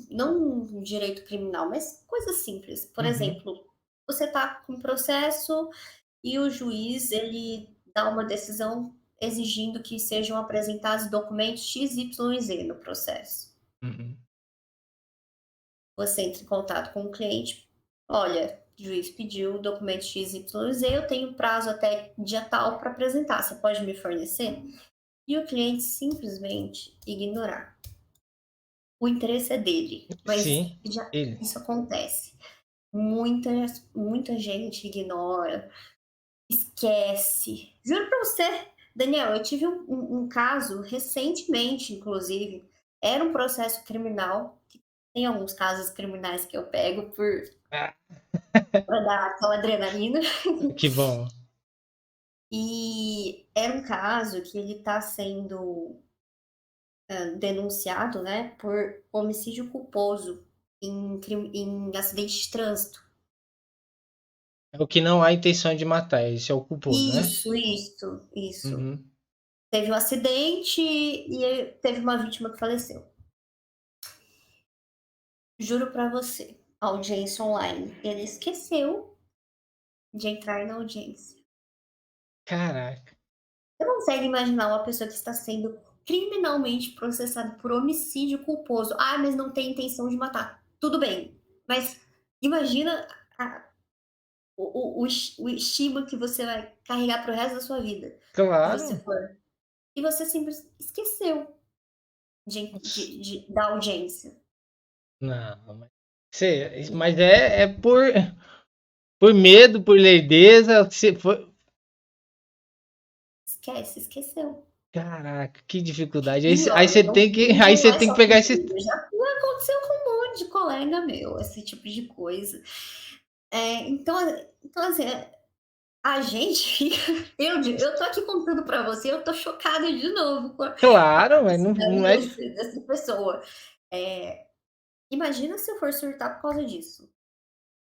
não direito criminal, mas coisas simples. Por Uhum, exemplo, você está com um processo e o juiz ele dá uma decisão exigindo que sejam apresentados documentos X, Y e Z no processo. uhum. Você entra em contato com o cliente, olha, o juiz pediu o documento X, Y e Z, eu tenho prazo até dia tal para apresentar, você pode me fornecer? E o cliente simplesmente ignorar. O interesse é dele, mas Sim, já ele. isso acontece. Muita gente ignora, esquece. Juro pra você, Daniel, eu tive um caso recentemente, inclusive, era um processo criminal, tem alguns casos criminais que eu pego Ah, pra dar aquela adrenalina, que bom. e era um caso que ele tá sendo, denunciado, né, por homicídio culposo em acidente de trânsito. É o que não há intenção de matar, esse é o culposo, né? Isso. Uhum. Teve um acidente e teve uma vítima que faleceu. Juro pra você, audiência online. Ele esqueceu de entrar na audiência. Caraca. Você consegue imaginar uma pessoa que está sendo criminalmente processada por homicídio culposo. Ah, mas não tem intenção de matar. Tudo bem, mas imagina a o estigma que você vai carregar para o resto da sua vida, se você Claro. for e você simplesmente esqueceu da audiência. Não, mas é por medo, por lerdeza, se foi. Esqueceu. Caraca, que dificuldade. E Aí olha, você tem que, aí não você é tem que só pegar esse. comigo, já aconteceu com um monte de colega meu, esse tipo de coisa. Então assim, a gente fica eu tô aqui contando pra você, eu tô chocada de novo com a Claro, mas não capacidade é. dessa pessoa. Eh, Imagina se eu for surtar por causa disso.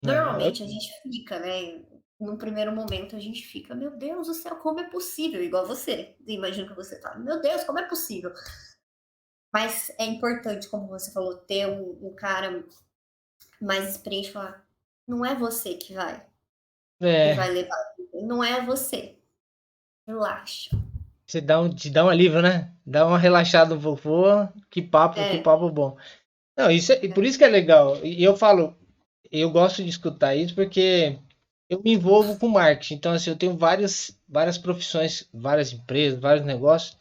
Não, Normalmente a gente fica, né, num primeiro momento a gente fica: "Meu Deus do céu, como é possível?", igual você, imagino que você tá: "Meu Deus, como é possível?". Mas é importante, como você falou, ter um cara mais experiente e falar: "Não é você que vai é, levar, não é você, relaxa". você te dá um alívio, né? Dá uma relaxada um pouco. Pô, que É, papo bom. Não, e por isso que é legal. E eu falo, eu gosto de escutar isso porque eu me envolvo com marketing. Então, assim, eu tenho várias profissões, várias empresas, vários negócios.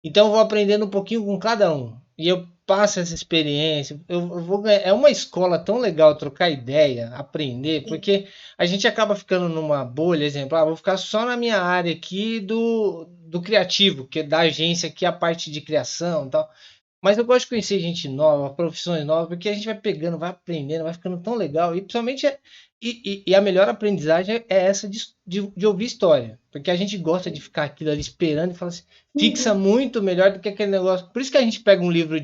Então eu vou aprendendo um pouquinho com cada um. E eu passo essa experiência. Eu vou ganhar. É uma escola tão legal trocar ideia, aprender, sim. porque a gente acaba ficando numa bolha, exemplo, vou ficar só na minha área aqui do criativo, que é da agência aqui a parte de criação e tal. Mas eu gosto de conhecer gente nova, profissões novas, porque a gente vai pegando, vai aprendendo, vai ficando tão legal. E principalmente a melhor aprendizagem é essa de ouvir história. Porque a gente gosta de ficar aquilo ali esperando e fala assim, fixa Uhum. muito melhor do que aquele negócio. Por isso que a gente pega um livro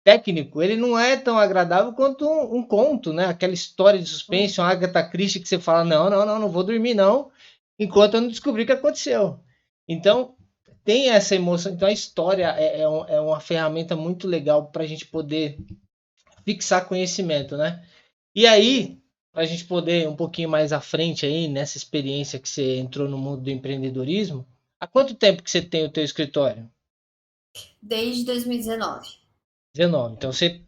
técnico, ele não é tão agradável quanto um conto, né? Aquela história de suspense, uma Agatha Christie que você fala, não vou dormir não, enquanto eu não descobrir o que aconteceu. Então, tem essa emoção. Então, a história é uma ferramenta muito legal para a gente poder fixar conhecimento, né? E aí, para a gente poder um pouquinho mais à frente aí, nessa experiência que você entrou no mundo do empreendedorismo, há quanto tempo que você tem o teu escritório? Desde 2019, 19. Então você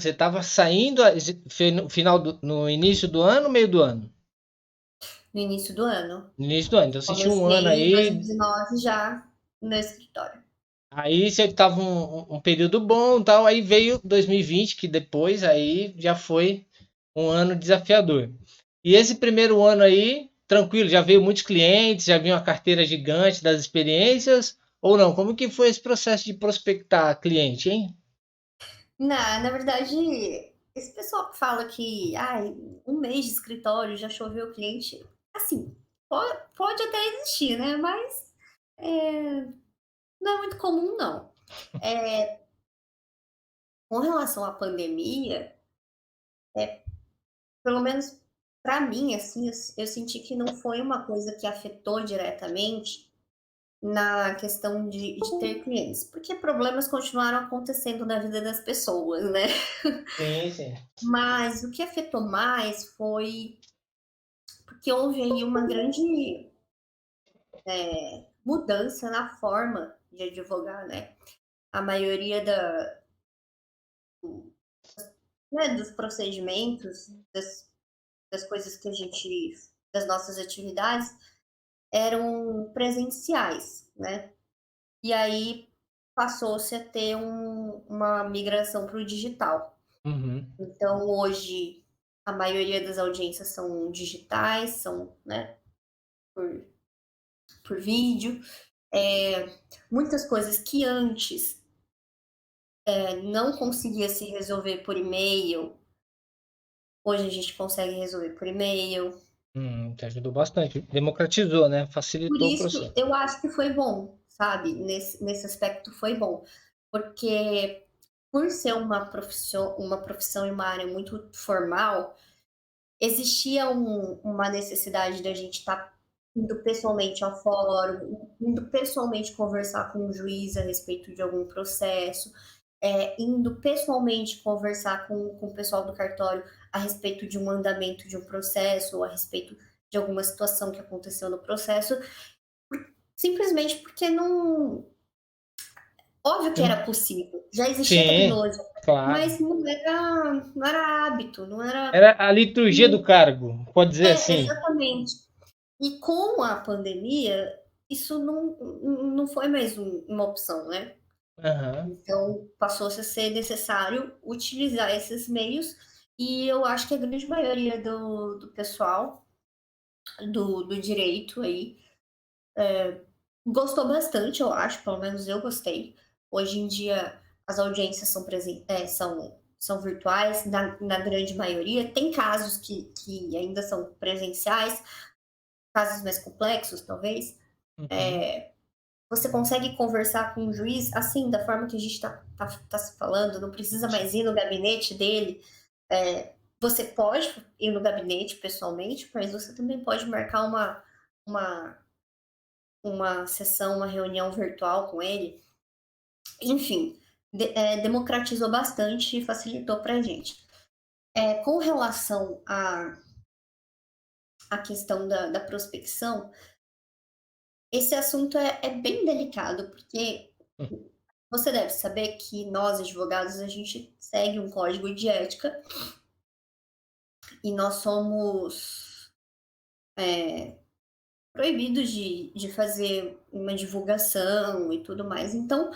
estava saindo foi no final no início do ano, meio do ano? no início do ano. No início do ano. Então você tinha um ano Comecei em aí, 2019 já no escritório. aí você estava um período bom, tal, aí veio 2020, que depois aí já foi um ano desafiador. E esse primeiro ano aí, tranquilo, já veio muitos clientes, já vinha uma carteira gigante das experiências, ou não? Como que foi esse processo de prospectar cliente, hein? Na verdade, esse pessoal que fala que um mês de escritório já choveu cliente, assim, pode até existir, né? Mas não é muito comum, não. Com relação à pandemia, pelo menos para mim, assim, eu senti que não foi uma coisa que afetou diretamente na questão de ter clientes, porque problemas continuaram acontecendo na vida das pessoas, né? Sim, sim. Mas o que afetou mais foi porque houve aí uma grande mudança na forma de advogar, né? A maioria dos procedimentos, das coisas que a gente, das nossas atividades, eram presenciais, né? E aí passou-se a ter uma migração para o digital. Uhum. Então, hoje, a maioria das audiências são digitais, são, né, por, por vídeo. Muitas coisas que antes não conseguia se resolver por e-mail, hoje a gente consegue resolver por e-mail. Te ajudou bastante. Democratizou, né? Por Facilitou o isso, processo. eu acho que foi bom, sabe? Nesse aspecto foi bom. Porque por ser uma profissão e uma área muito formal, existia uma necessidade da gente estar indo pessoalmente ao fórum, indo pessoalmente conversar com o juiz a respeito de algum processo, indo pessoalmente conversar com o pessoal do cartório a respeito de um andamento de um processo, ou a respeito de alguma situação que aconteceu no processo, simplesmente porque não. Óbvio que era possível, já existia Sim, tecnologia, claro. mas não era hábito, não era. Era a liturgia do cargo, pode dizer assim. Exatamente. E com a pandemia, isso não foi mais uma opção, né? Aham. Então, passou-se a ser necessário utilizar esses meios, e eu acho que a grande maioria do pessoal do direito aí gostou bastante, eu acho, pelo menos eu gostei. Hoje em dia, as audiências são virtuais, na grande maioria. Tem casos que ainda são presenciais, casos mais complexos, talvez. Uhum. Você consegue conversar com o juiz assim, da forma que a gente tá se falando, não precisa mais ir no gabinete dele. Você pode ir no gabinete pessoalmente, mas você também pode marcar uma, uma sessão, uma reunião virtual com ele. Enfim, democratizou bastante e facilitou para a gente. Com relação à questão da prospecção, esse assunto é bem delicado, porque você deve saber que nós, advogados, a gente segue um código de ética e nós somos proibidos de fazer uma divulgação e tudo mais. Então,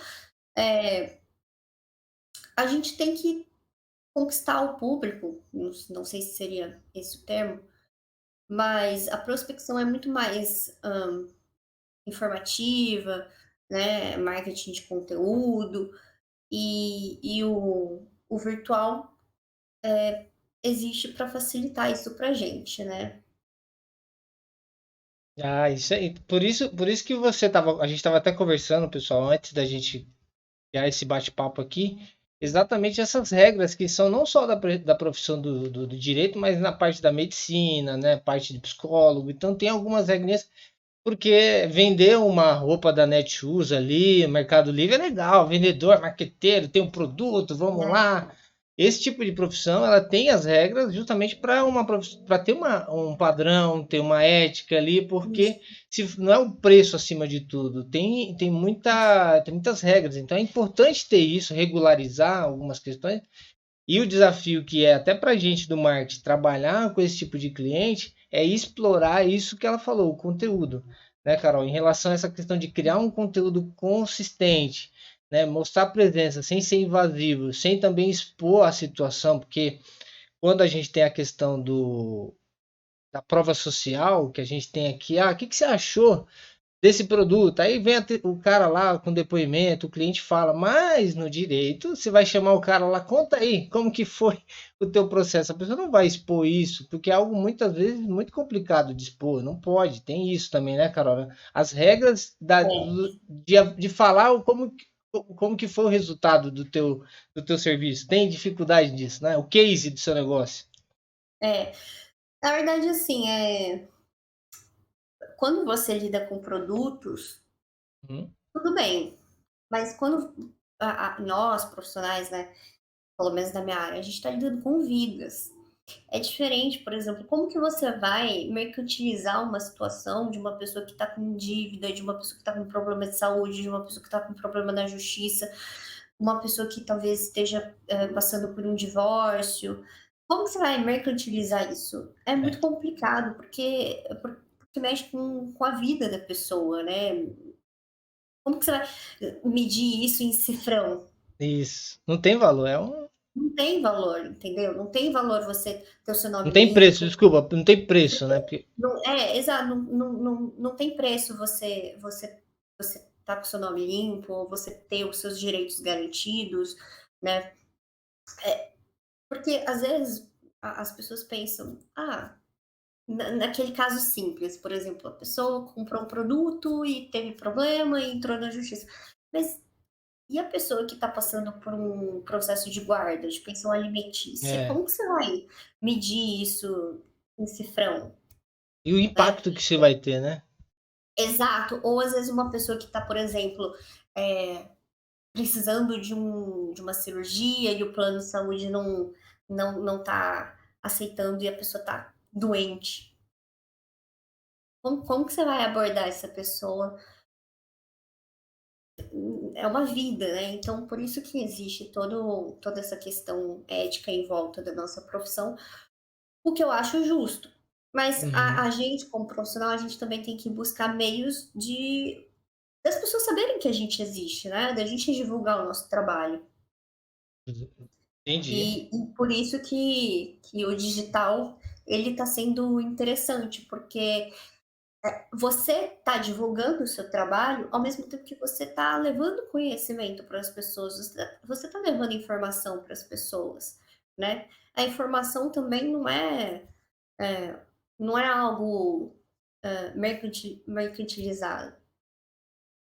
a gente tem que conquistar o público, não sei se seria esse o termo, mas a prospecção é muito mais informativa, né? Marketing de conteúdo, e o virtual existe para facilitar isso para a gente, né? Ah, isso aí. Por isso que a gente estava até conversando, pessoal, antes da gente criar esse bate-papo aqui, exatamente essas regras que são não só da profissão do direito, mas na parte da medicina, né? Parte de psicólogo. Então tem algumas regrinhas, porque vender uma roupa da Netshoes ali, Mercado Livre é legal, vendedor, marqueteiro, tem um produto, vamos né? lá. Esse tipo de profissão, ela tem as regras justamente para ter um padrão, ter uma ética ali, porque Isso, se não é o preço acima de tudo, tem muitas regras. Então é importante ter isso, regularizar algumas questões. E o desafio que é até para a gente do marketing trabalhar com esse tipo de cliente é explorar isso que ela falou, o conteúdo, né, Carol? Em relação a essa questão de criar um conteúdo consistente, né, mostrar presença sem ser invasivo, sem também expor a situação, porque quando a gente tem a questão da prova social, que a gente tem aqui, o que você achou desse produto? Aí vem o cara lá com depoimento, o cliente fala, mas no direito você vai chamar o cara lá, conta aí como que foi o teu processo. A pessoa não vai expor isso, porque é algo muitas vezes muito complicado de expor, não pode, tem isso também, né, Carol? As regras é. de falar como que foi o resultado do teu serviço. Tem dificuldade disso, né? O case do seu negócio. É. Na verdade, assim, quando você lida com produtos, Uhum. tudo bem. Mas quando nós, profissionais, né, pelo menos na minha área, a gente está lidando com vidas. É diferente, por exemplo, como que você vai mercantilizar uma situação de uma pessoa que está com dívida, de uma pessoa que está com problema de saúde, de uma pessoa que está com problema na justiça, uma pessoa que talvez esteja passando por um divórcio. Como que você vai mercantilizar isso? É É, muito complicado, porque mexe com a vida da pessoa, né? Como que você vai medir isso em cifrão? isso. Não tem valor, é um. Não tem valor, entendeu? Não tem valor você ter o seu Não nome tem preço, limpo. desculpa, não tem preço, né? Porque Não, exato, não tem preço você tá com o seu nome limpo, ou você ter os seus direitos garantidos, né? Porque às vezes as pessoas pensam, naquele caso simples, por exemplo, a pessoa comprou um produto e teve problema e entrou na justiça. Mas e a pessoa que está passando por um processo de guarda, de pensão alimentícia, é. como que você vai medir isso em cifrão, E o né? impacto que você vai ter, né? Exato. Ou às vezes uma pessoa que está, por exemplo, precisando de uma cirurgia e o plano de saúde não está aceitando e a pessoa está doente. Como que você vai abordar essa pessoa? É uma vida, né? Então, por isso que existe toda essa questão ética em volta da nossa profissão, o que eu acho justo. Mas Uhum. a gente, como profissional, a gente também tem que buscar meios das pessoas saberem que a gente existe, né? Da gente divulgar o nosso trabalho. Entendi. E por isso que o digital ele está sendo interessante, porque você está divulgando o seu trabalho ao mesmo tempo que você está levando conhecimento para as pessoas, você está levando informação para as pessoas, né? A informação também é, não é algo mercantilizado.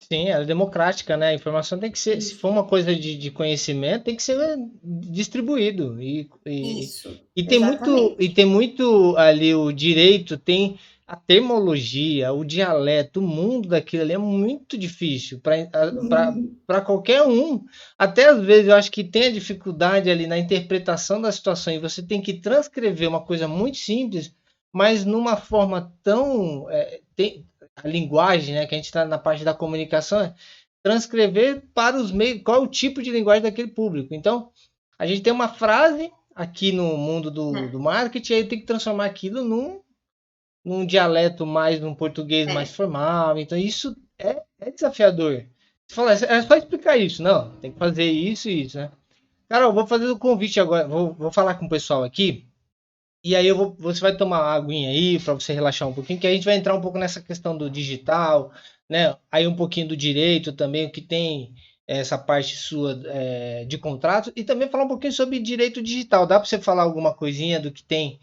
Sim, ela é democrática, né? A informação tem que ser, se for Isso, uma coisa de conhecimento, tem que ser distribuído. isso, E exatamente. tem muito ali o direito, tem a termologia, o dialeto, o mundo daquilo ali é muito difícil para qualquer um. Até às vezes eu acho que tem a dificuldade ali na interpretação da situação e você tem que transcrever uma coisa muito simples, mas numa forma tão. A linguagem, né, que a gente está na parte da comunicação, é transcrever para os meios, qual é o tipo de linguagem daquele público. Então, a gente tem uma frase aqui no mundo do É, marketing, aí tem que transformar aquilo num dialeto mais, num português mais é, formal. Então, isso é desafiador. Você fala, é só explicar isso. Não, tem que fazer isso e isso, né? Carol, vou fazer o convite agora, vou falar com o pessoal aqui. E aí você vai tomar uma aguinha aí para você relaxar um pouquinho, que a gente vai entrar um pouco nessa questão do digital, né? Aí um pouquinho do direito também, o que tem essa parte sua de contrato, e também falar um pouquinho sobre direito digital. Dá para você falar alguma coisinha do que tem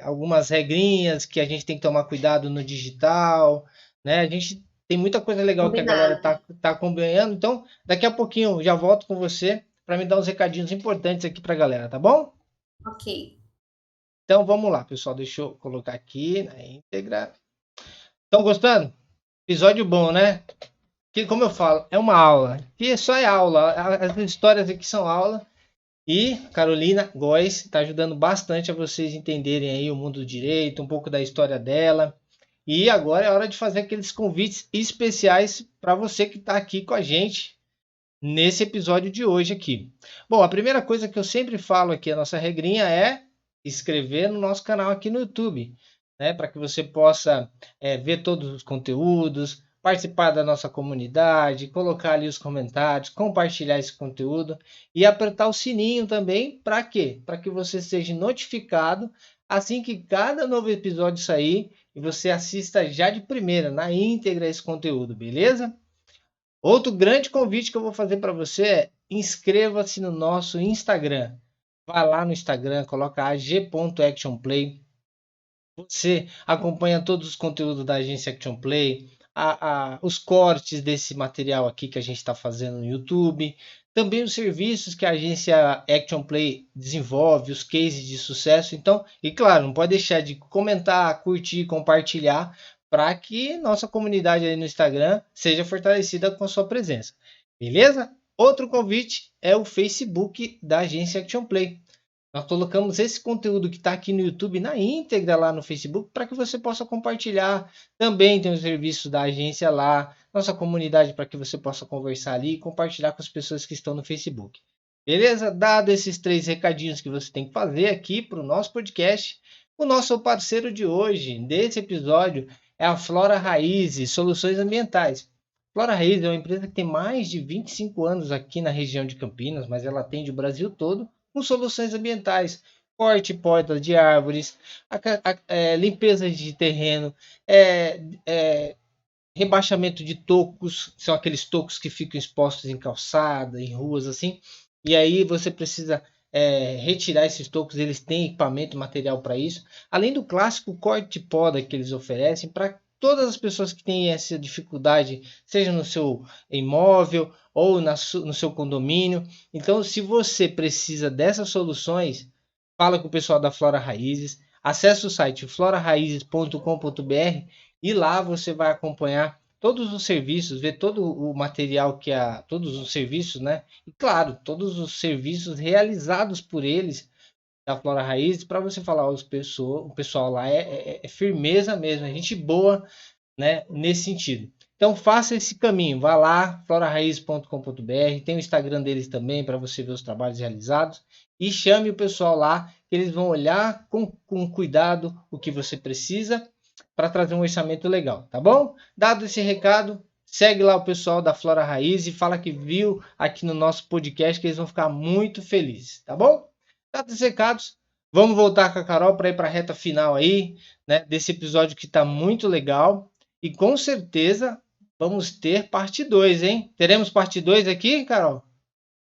algumas regrinhas que a gente tem que tomar cuidado no digital, né? A gente tem muita coisa legal que a galera combinado. tá acompanhando, então daqui a pouquinho eu já volto com você para me dar uns recadinhos importantes aqui para a galera, tá bom? Ok. Então vamos lá, pessoal. Deixa eu colocar aqui na íntegra. Estão gostando? Episódio bom, né? Que, como eu falo, é uma aula. Que só é aula. As histórias aqui são aula. E Carolina Góes está ajudando bastante a vocês entenderem aí o mundo do direito, um pouco da história dela. E agora é hora de fazer aqueles convites especiais para você que está aqui com a gente nesse episódio de hoje aqui. Bom, a primeira coisa que eu sempre falo aqui, a nossa regrinha é inscrever no nosso canal aqui no YouTube, né, para que você possa ver todos os conteúdos, participar da nossa comunidade, colocar ali os comentários, compartilhar esse conteúdo e apertar o sininho também, para quê? Para que você seja notificado assim que cada novo episódio sair e você assista já de primeira, na íntegra, esse conteúdo, beleza? Outro grande convite que eu vou fazer para você é inscreva-se no nosso Instagram. Vá lá no Instagram, coloca ag.actionplay. Você acompanha todos os conteúdos da agência Action Play, os cortes desse material aqui que a gente está fazendo no YouTube, também os serviços que a agência Action Play desenvolve, os cases de sucesso. Então, e claro, não pode deixar de comentar, curtir, compartilhar, para que nossa comunidade aí no Instagram seja fortalecida com a sua presença. Beleza? Outro convite é o Facebook da agência Action Play. Nós colocamos esse conteúdo que está aqui no YouTube na íntegra lá no Facebook para que você possa compartilhar. Também tem os serviços da agência lá, nossa comunidade para que você possa conversar ali e compartilhar com as pessoas que estão no Facebook. Beleza? Dado esses 3 recadinhos que você tem que fazer aqui para o nosso podcast, o nosso parceiro de hoje, desse episódio, é a Flora Raiz Soluções Ambientais. Flora Raiz é uma empresa que tem mais de 25 anos aqui na região de Campinas, mas ela atende o Brasil todo com soluções ambientais, corte e poda de árvores, limpeza de terreno, rebaixamento de tocos, são aqueles tocos que ficam expostos em calçada, em ruas assim, e aí você precisa retirar esses tocos, eles têm equipamento, material para isso, além do clássico corte e poda que eles oferecem para todas as pessoas que têm essa dificuldade, seja no seu imóvel ou no seu condomínio. Então, se você precisa dessas soluções, fala com o pessoal da Flora Raízes, acesse o site floraraízes.com.br e lá você vai acompanhar todos os serviços, ver todo o material todos os serviços, né? E claro, todos os serviços realizados por eles da Flora Raízes, para você falar, o pessoal lá é firmeza mesmo, é gente boa, né, nesse sentido. Então faça esse caminho, vá lá, floraraiz.com.br, tem o Instagram deles também para você ver os trabalhos realizados e chame o pessoal lá, que eles vão olhar com cuidado o que você precisa para trazer um orçamento legal, tá bom? Dado esse recado, segue lá o pessoal da Flora Raiz e fala que viu aqui no nosso podcast, que eles vão ficar muito felizes, tá bom? Dados esses recados, vamos voltar com a Carol para ir para a reta final aí, né, desse episódio que está muito legal. E com certeza vamos ter parte 2, hein? Teremos parte 2 aqui, Carol?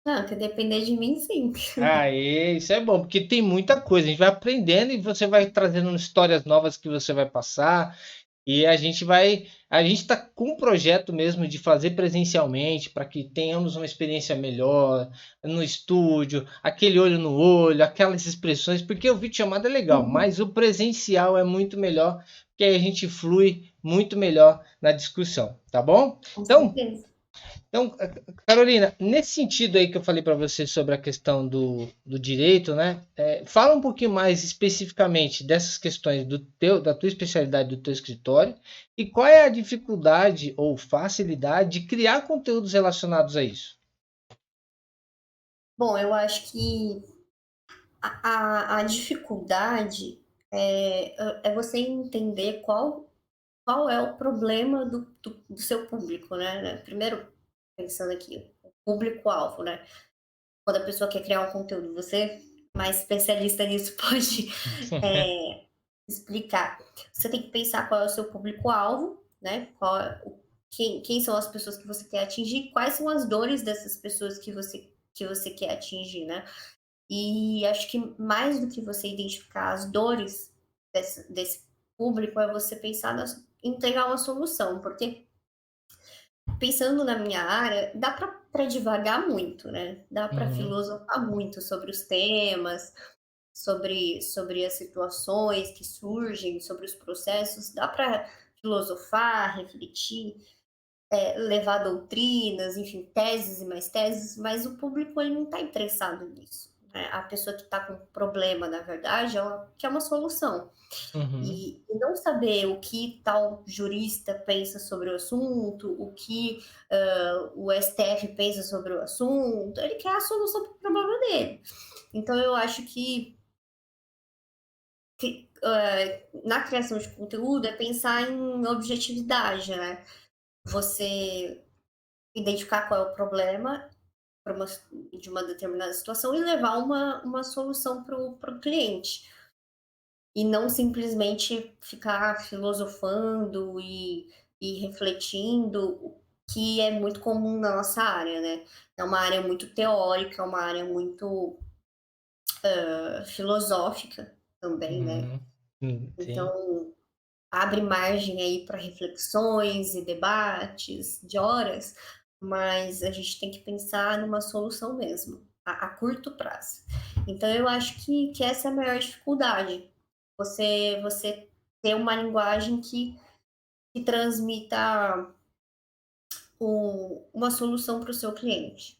Não, se depender de mim, sim. Aê, isso é bom, porque tem muita coisa. A gente vai aprendendo e você vai trazendo histórias novas que você vai passar. E a gente está com um projeto mesmo de fazer presencialmente para que tenhamos uma experiência melhor no estúdio, aquele olho no olho, aquelas expressões, porque o vídeo chamado é legal, mas o presencial é muito melhor, porque aí a gente flui muito melhor na discussão, tá bom? Com Então, certeza. então, Carolina, nesse sentido aí que eu falei para você sobre a questão do direito, né? Fala um pouquinho mais especificamente dessas questões da tua especialidade, do teu escritório, e qual é a dificuldade ou facilidade de criar conteúdos relacionados a isso. Bom, eu acho que a dificuldade é você entender qual é o problema do seu público, né? Primeiro, pensando aqui, o público-alvo, né? Quando a pessoa quer criar um conteúdo, você, mais especialista nisso, pode explicar. Você tem que pensar qual é o seu público-alvo, né? Quem são as pessoas que você quer atingir, quais são as dores dessas pessoas que você quer atingir, né? E acho que mais do que você identificar as dores desse público, é você pensar em entregar uma solução, porque pensando na minha área, dá para para divagar muito, né? Dá para Uhum. filosofar muito sobre os temas, sobre as situações que surgem, sobre os processos, dá para filosofar, refletir, levar doutrinas, enfim, teses e mais teses, mas o público ele não está interessado nisso. Né? A pessoa que está com problema, na verdade, ela quer uma solução. Uhum. E não saber o que tal jurista pensa sobre o assunto, o que o STF pensa sobre o assunto, ele quer a solução para o problema dele. Então, eu acho que na criação de conteúdo é pensar em objetividade, né? Você identificar qual é o problema de uma determinada situação e levar uma solução para o cliente. E não simplesmente ficar filosofando e refletindo, que é muito comum na nossa área, né? É uma área muito teórica, é uma área muito filosófica também, né? Uhum. Sim. Então, abre margem aí para reflexões e debates de horas, mas a gente tem que pensar numa solução mesmo, a curto prazo. Então, eu acho que essa é a maior dificuldade. Você ter uma linguagem que transmita uma solução para o seu cliente.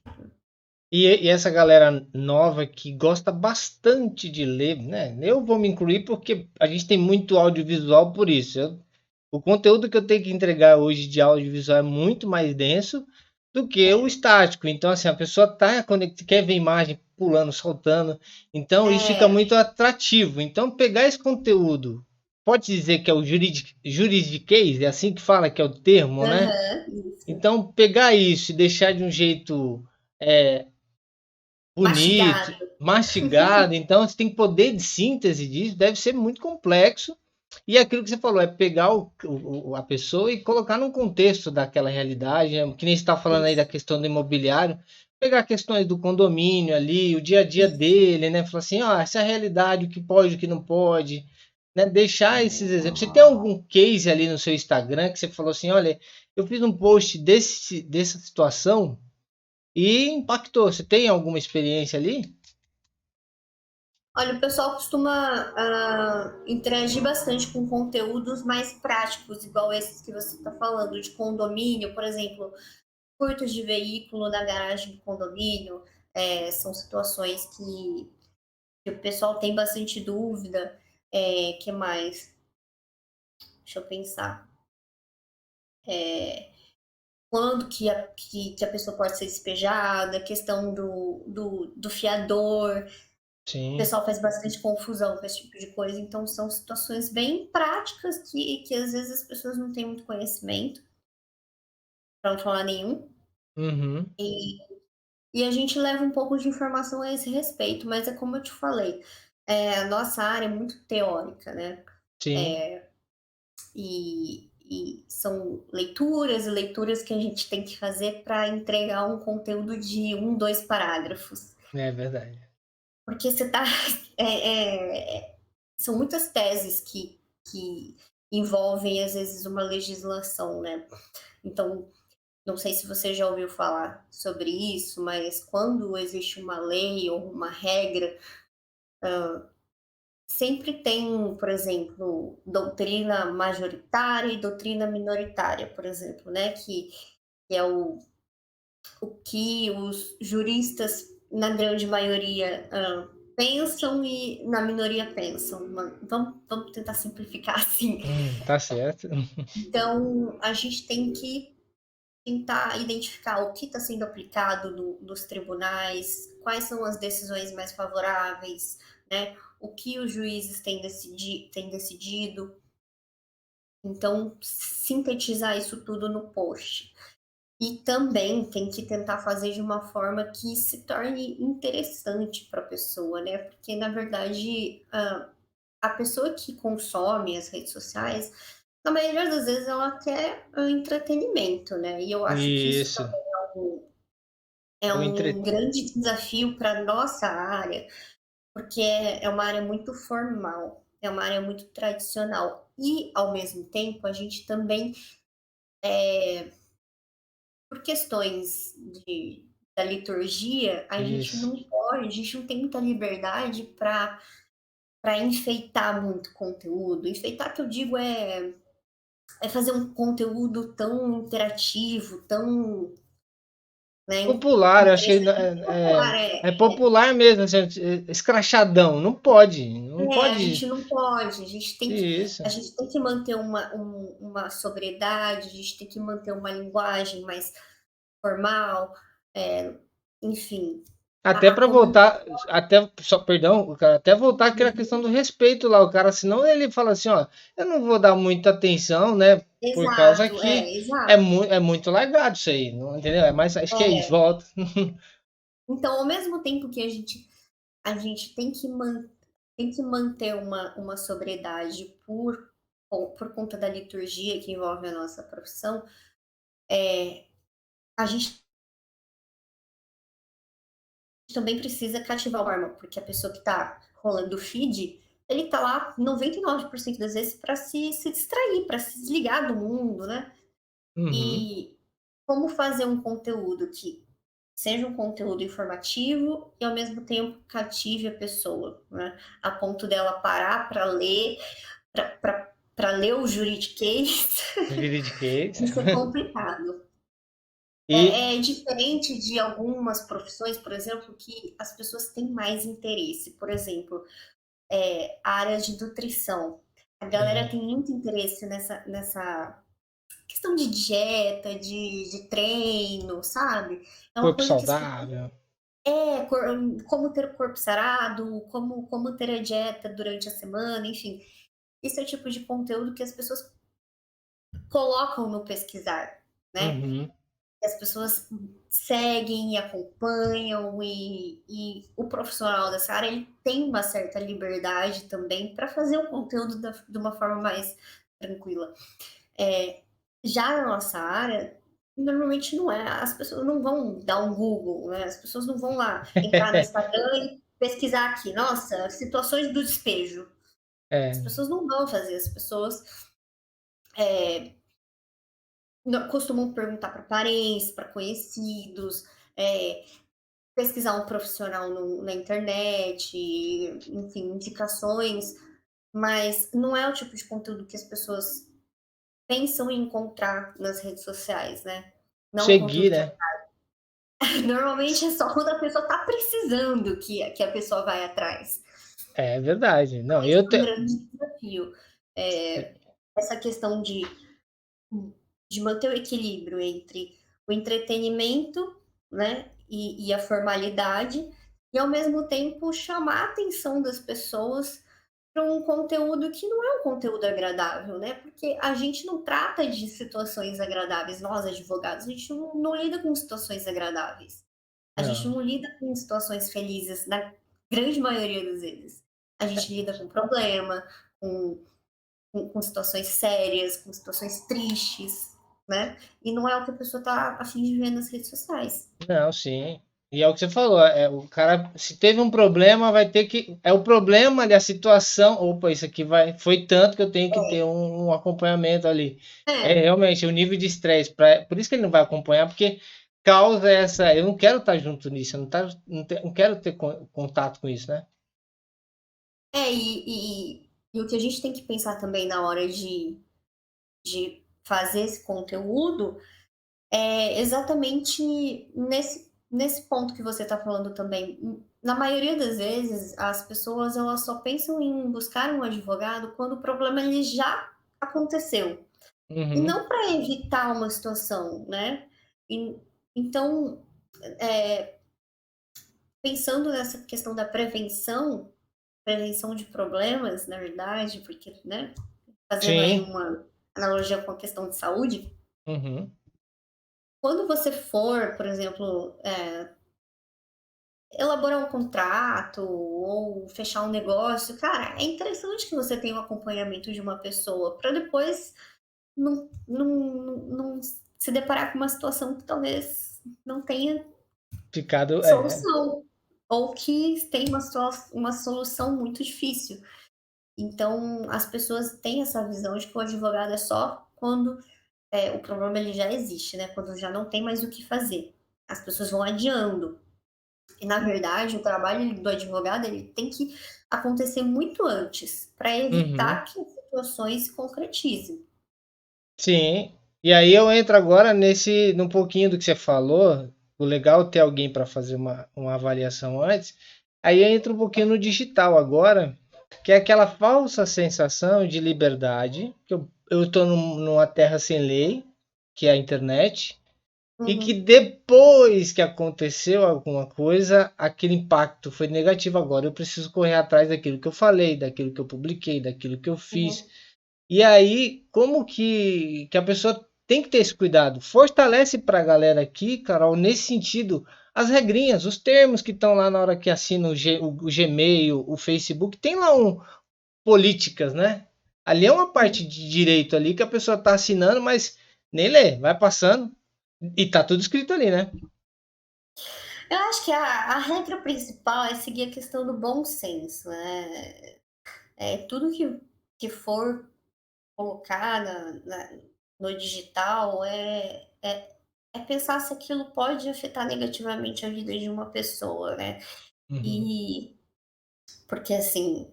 E essa galera nova que gosta bastante de ler, né? Eu vou me incluir porque a gente tem muito audiovisual por isso. O conteúdo que eu tenho que entregar hoje de audiovisual é muito mais denso do que o É, estático. Então, assim, a pessoa tá conectada, quer ver imagem pulando, saltando. Então, isso fica é, muito atrativo. Então, pegar esse conteúdo, pode dizer que é o juridiquês, é assim que fala que é o termo, né? aham, isso. Então, pegar isso e deixar de um jeito é, bonito, Mastigado. mastigado. Então, você tem poder de síntese disso, deve ser muito complexo. E aquilo que você falou é pegar a pessoa e colocar num contexto daquela realidade, né? Que nem você está falando aí da Isso, questão do imobiliário, pegar questões do condomínio ali, o dia a dia isso. dele, né? Falar assim, ó, essa é a realidade, o que pode, o que não pode, né? Deixar esses exemplos. Você tem algum case ali no seu Instagram que você falou assim, olha, eu fiz um post dessa situação e impactou. Você tem alguma experiência ali? Olha, o pessoal costuma interagir bastante com conteúdos mais práticos, igual esses que você está falando, de condomínio, por exemplo, furtos de veículo na garagem do condomínio, são situações que o pessoal tem bastante dúvida. Que mais? Deixa eu pensar. Quando que a pessoa pode ser despejada, a questão do fiador. O Sim. pessoal faz bastante confusão com esse tipo de coisa, então são situações bem práticas que às vezes as pessoas não têm muito conhecimento, para não falar nenhum, Uhum. e, e a gente leva um pouco de informação a esse respeito, mas é como eu te falei, a nossa área é muito teórica, né? Sim, E são leituras e leituras que a gente tem que fazer para entregar um conteúdo de um, dois parágrafos. é verdade. Porque você está. São muitas teses que envolvem, às vezes, uma legislação, né? Então, não sei se você já ouviu falar sobre isso, mas quando existe uma lei ou uma regra, sempre tem, por exemplo, doutrina majoritária e doutrina minoritária, por exemplo, né? Que é o que os juristas, na grande maioria, pensam e na minoria pensam. Vamos tentar simplificar assim. Tá certo. Então, a gente tem que tentar identificar o que está sendo aplicado nos tribunais, quais são as decisões mais favoráveis, né? O que os juízes têm decidido. Então, sintetizar isso tudo no post. E também tem que tentar fazer de uma forma que se torne interessante para a pessoa, né? Porque, na verdade, a pessoa que consome as redes sociais, na maioria das vezes, ela quer entretenimento, né? E eu acho que isso Isso. é É o um entre... grande desafio para nossa área, porque é uma área muito formal, é uma área muito tradicional. E, ao mesmo tempo, a gente também por questões da liturgia, Isso. a gente não tem muita liberdade para enfeitar muito conteúdo. Enfeitar que eu digo é fazer um conteúdo tão interativo, tão, né, Popular, eu acho que interessante, popular. é popular mesmo, assim, escrachadão. Não pode, não A pode. gente não pode, Isso. a gente tem que manter uma sobriedade, a gente tem que manter uma linguagem mais formal, enfim, Até a para voltar, até só perdão, o cara, até voltar aquela questão do respeito lá, o cara, senão ele fala assim, ó, eu não vou dar muita atenção, né? Por causa exato, que exato. é muito largado isso aí, não entendeu? É mais, acho que é isso, É. volta. Então, ao mesmo tempo que a gente tem que manter uma sobriedade por conta da liturgia que envolve a nossa profissão, a gente também precisa cativar o arma, porque a pessoa que está rolando o feed, ele está lá 99% das vezes para se distrair, para se desligar do mundo, né? Uhum. E como fazer um conteúdo que seja um conteúdo informativo e ao mesmo tempo cative a pessoa, né? A ponto dela parar para ler, para ler o juridiquês, Juridiquês. isso é complicado. E É diferente de algumas profissões, por exemplo, que as pessoas têm mais interesse. Por exemplo, a área de nutrição. A galera é, tem muito interesse nessa questão de dieta, de treino, sabe? É uma corpo coisa que as saudável. como ter o corpo sarado, como ter a dieta durante a semana, enfim. Isso é o tipo de conteúdo que as pessoas colocam no pesquisar, né? Uhum. As pessoas seguem e acompanham, e o profissional dessa área ele tem uma certa liberdade também para fazer o conteúdo de uma forma mais tranquila. É, já na nossa área, normalmente não é. As pessoas não vão dar um Google, né? As pessoas não vão lá entrar no Instagram e pesquisar aqui, nossa, situações do despejo. As É, pessoas não vão fazer, as pessoas costumam perguntar para parentes, para conhecidos, é, pesquisar um profissional na internet, enfim, indicações, mas não é o tipo de conteúdo que as pessoas pensam em encontrar nas redes sociais, né? Não um seguir, conteúdo que né? normalmente é só quando a pessoa está precisando que a pessoa vai atrás. É verdade. Não, Esse eu é um te... grande desafio. É, essa questão de manter o equilíbrio entre o entretenimento, né, e a formalidade, e ao mesmo tempo chamar a atenção das pessoas para um conteúdo que não é um conteúdo agradável, né? Porque a gente não trata de situações agradáveis, nós advogados, a gente não lida com situações agradáveis. A gente Não. não lida com situações felizes, na grande maioria das vezes. A gente lida com problema, com com situações sérias, com situações tristes, né? E não é o que a pessoa tá a fim de ver nas redes sociais. Não, sim. E é o que você falou, o cara, se teve um problema, vai ter que. É o problema ali, a situação. Opa, isso aqui foi tanto que eu tenho que ter um acompanhamento ali. É É, realmente o nível de estresse. Por isso que ele não vai acompanhar, porque causa essa. Eu não quero estar junto nisso, eu não quero ter contato com isso, né? e o que a gente tem que pensar também na hora de fazer esse conteúdo é exatamente nesse ponto que você está falando também. Na maioria das vezes, as pessoas elas só pensam em buscar um advogado quando o problema ele já aconteceu. E Uhum. não para evitar uma situação, né? E, então, é, pensando nessa questão da prevenção de problemas, na verdade, porque, né, fazendo aí Sim. uma analogia com a questão de saúde, Uhum. quando você for, por exemplo, elaborar um contrato ou fechar um negócio, cara, é interessante que você tenha o acompanhamento de uma pessoa para depois não se deparar com uma situação que talvez não tenha Ficado. solução, ou que tem uma solução muito difícil. Então, as pessoas têm essa visão de que o advogado é só quando o problema ele já existe, né, quando já não tem mais o que fazer. As pessoas vão adiando. E na verdade o trabalho do advogado ele tem que acontecer muito antes, para Uhum. evitar que as situações se concretizem. Sim. E aí eu entro agora num pouquinho do que você falou. O legal é ter alguém para fazer uma avaliação antes. Aí entra um pouquinho no digital agora, que é aquela falsa sensação de liberdade, que eu estou numa terra sem lei, que é a internet, e que Uhum, depois que aconteceu alguma coisa, aquele impacto foi negativo. Agora eu preciso correr atrás daquilo que eu falei, daquilo que eu publiquei, daquilo que eu fiz. uhum. E aí, como que a pessoa tem que ter esse cuidado? Fortalece para a galera aqui, Carol, nesse sentido, as regrinhas, os termos que estão lá na hora que assina o Gmail, o Facebook, tem lá políticas, né? Ali é uma parte Sim. de direito ali que a pessoa está assinando, mas nem lê, vai passando e tá tudo escrito ali, né? Eu acho que a regra principal é seguir a questão do bom senso, né. Tudo que for colocar no digital é pensar se aquilo pode afetar negativamente a vida de uma pessoa, né. Uhum. E porque, assim,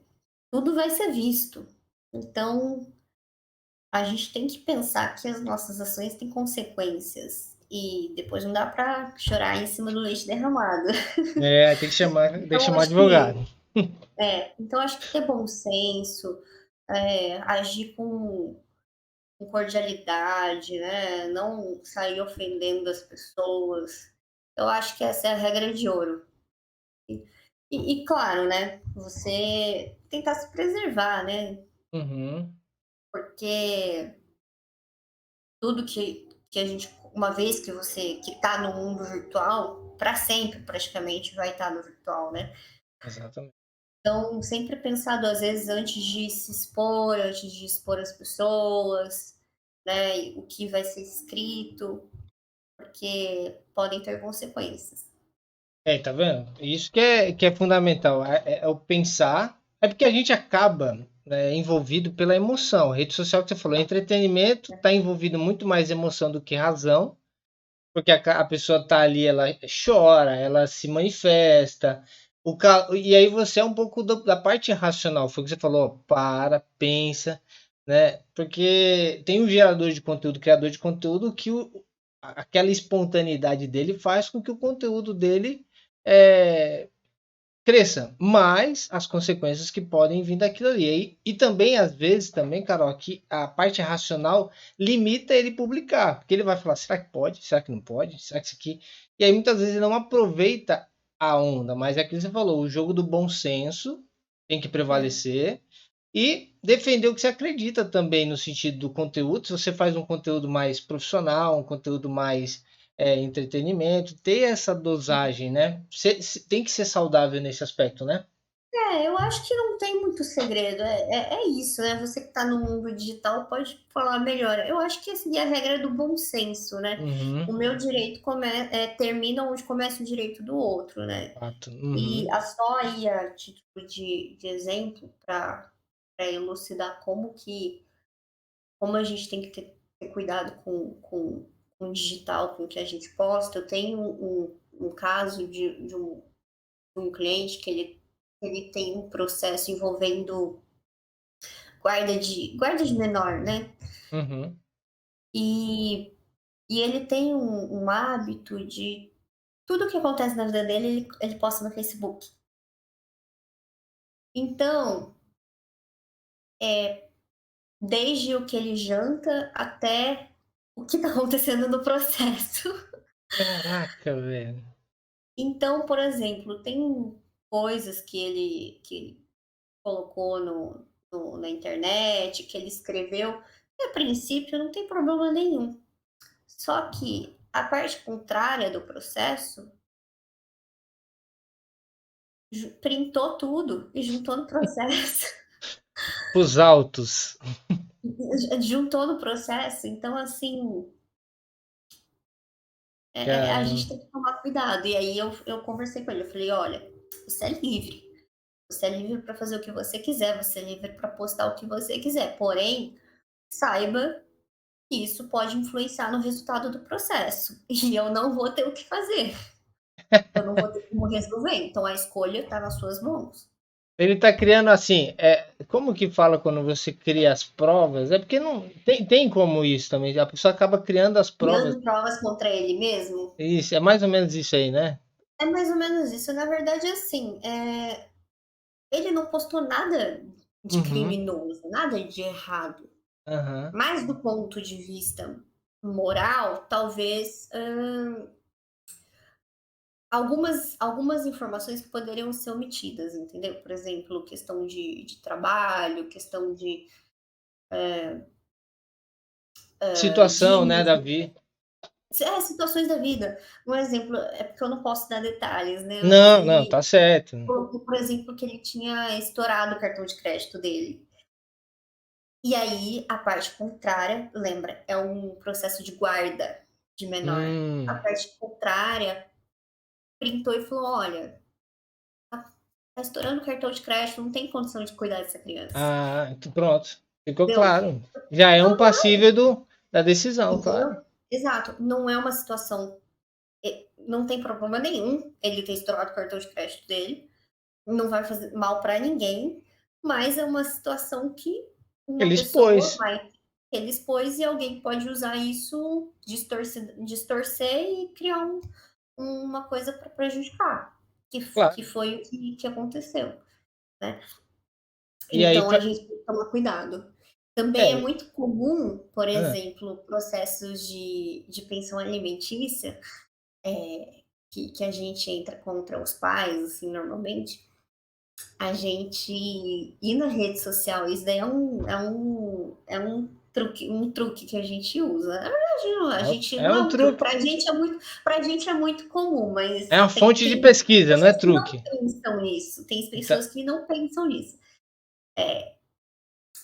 tudo vai ser visto. Então, a gente tem que pensar que as nossas ações têm consequências e depois não dá para chorar em cima do leite derramado. É, tem que Então chamar acho que advogado. então acho que ter bom senso, agir com cordialidade, né, não sair ofendendo as pessoas. Eu acho que essa é a regra de ouro. E claro, né, você tentar se preservar, né, Uhum. porque tudo que a gente uma vez que você que tá no mundo virtual, para sempre praticamente vai estar no virtual, né. Exatamente. Então, sempre pensar 2 vezes antes de se expor, antes de expor as pessoas, né, e o que vai ser escrito, porque podem ter consequências. É, tá vendo? Isso que é fundamental, é o pensar. É porque a gente acaba, né, envolvido pela emoção. A rede social que você falou, entretenimento está envolvido muito mais emoção do que razão, porque a pessoa está ali, ela chora, ela se manifesta. E aí você é um pouco da parte racional, foi o que você falou, ó, para, pensa, né? Porque tem um gerador de conteúdo, criador de conteúdo, que aquela espontaneidade dele faz com que o conteúdo dele é, cresça, mas as consequências que podem vir daquilo ali. E também, às vezes, também, Carol, que a parte racional limita ele publicar, porque ele vai falar, será que pode? Será que não pode? Será que isso aqui? E aí muitas vezes ele não aproveita a onda, mas é aquilo que você falou, o jogo do bom senso tem que É. prevalecer e defender o que você acredita também no sentido do conteúdo. Se você faz um conteúdo mais profissional, um conteúdo mais entretenimento, ter essa dosagem, né? Tem que ser saudável nesse aspecto, né? Eu acho que não tem muito segredo, é isso, né, você que está no mundo digital pode falar melhor. Eu acho que, assim, é a regra do bom senso, né. O Uhum, meu direito termina onde começa o direito do outro, né. fato. E Uhum, a só aí a título de exemplo para elucidar como a gente tem que ter cuidado com o digital, com o que a gente posta. Eu tenho um caso de um cliente que ele tem um processo envolvendo guarda de menor, né. uhum. E e ele tem um hábito de tudo que acontece na vida dele, ele posta no Facebook. Então, desde o que ele janta até o que está acontecendo no processo. Caraca, velho. Então, por exemplo, tem coisas que ele colocou na internet, que ele escreveu, e a princípio não tem problema nenhum. Só que a parte contrária do processo printou tudo e juntou no processo. Os altos. Juntou no processo. Então, assim, a Caramba. gente tem que tomar cuidado. E aí eu conversei com ele, eu falei: "Olha, você é livre. Você é livre para fazer o que você quiser, você é livre para postar o que você quiser. Porém, saiba E isso pode influenciar no resultado do processo. E eu não vou ter o que fazer. Eu não vou ter como resolver. Então a escolha está nas suas mãos. Ele está criando assim, como que fala quando você cria as provas? É porque não tem como isso também. A pessoa acaba criando as provas. Criando provas contra ele mesmo. Isso, é mais ou menos isso aí, né? É mais ou menos isso. Na verdade, assim, ele não postou nada de Uhum. criminoso, nada de errado. Aham. Mas do ponto de vista moral, talvez algumas informações que poderiam ser omitidas, entendeu? Por exemplo, questão de trabalho, questão de Situação, né, dívidas, Davi? situações da vida. Um exemplo, é porque eu não posso dar detalhes, né? Mas Não, não, ele tá certo. colocou, por exemplo, que ele tinha estourado o cartão de crédito dele. E aí, a parte contrária, lembra, é um processo de guarda de menor. A Hum. parte contrária printou e falou: olha, tá estourando o cartão de crédito, não tem condição de cuidar dessa criança. Ah, pronto. Ficou Entendeu? claro. Já é um Então, passível da decisão, claro. entendeu? Exato. Não é uma situação. Não tem problema nenhum ele ter estourado o cartão de crédito dele. Não vai fazer mal para ninguém. Mas é uma situação que uma Ele pessoa expôs, vai. Ele expôs e alguém pode usar isso, distorcer e criar uma coisa para prejudicar. Que claro. foi o que aconteceu. Né? E aí, Então a gente tem que tomar cuidado. Também é é, muito comum, por ah, exemplo, processos de pensão alimentícia, que a gente entra contra os pais, assim, normalmente, a gente ir na rede social, isso daí é um truque que a gente usa. Na verdade, não, a gente é não é um um truque, truque. pra gente é muito comum, É mas uma fonte de tem pesquisa, não é pessoas que não truque. pensam nisso, tem Então, pessoas que não pensam nisso.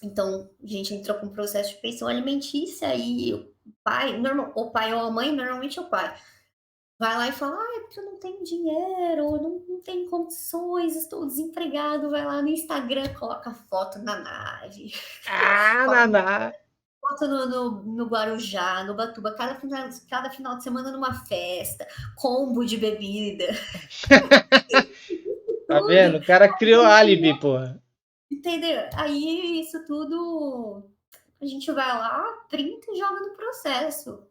Então, a gente entrou com um processo de pensão alimentícia e o pai ou a mãe, normalmente é o pai, vai lá e fala: ah, é porque eu não tenho dinheiro, eu não tenho condições, estou desempregado. Vai lá no Instagram, coloca foto na nave, coloca Naná. foto no Guarujá, no Batuba, cada final de semana numa festa, combo de bebida, Tá vendo? tudo. O cara criou álibi, porra. Entendeu? Aí isso tudo a gente vai lá, printa e joga no processo.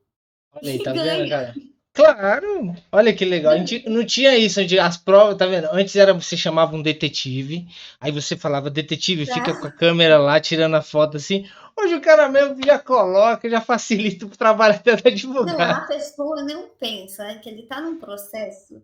Olha aí, E tá vendo, ganha. cara? Claro! Olha que legal. A gente não tinha isso, as provas, tá vendo? Antes era você chamava um detetive, aí você falava, detetive, fica com a Né? câmera lá tirando a foto assim. Hoje o cara mesmo já coloca, já facilita o trabalho até do Não, advogado. a pessoa não pensa, né, que ele está num processo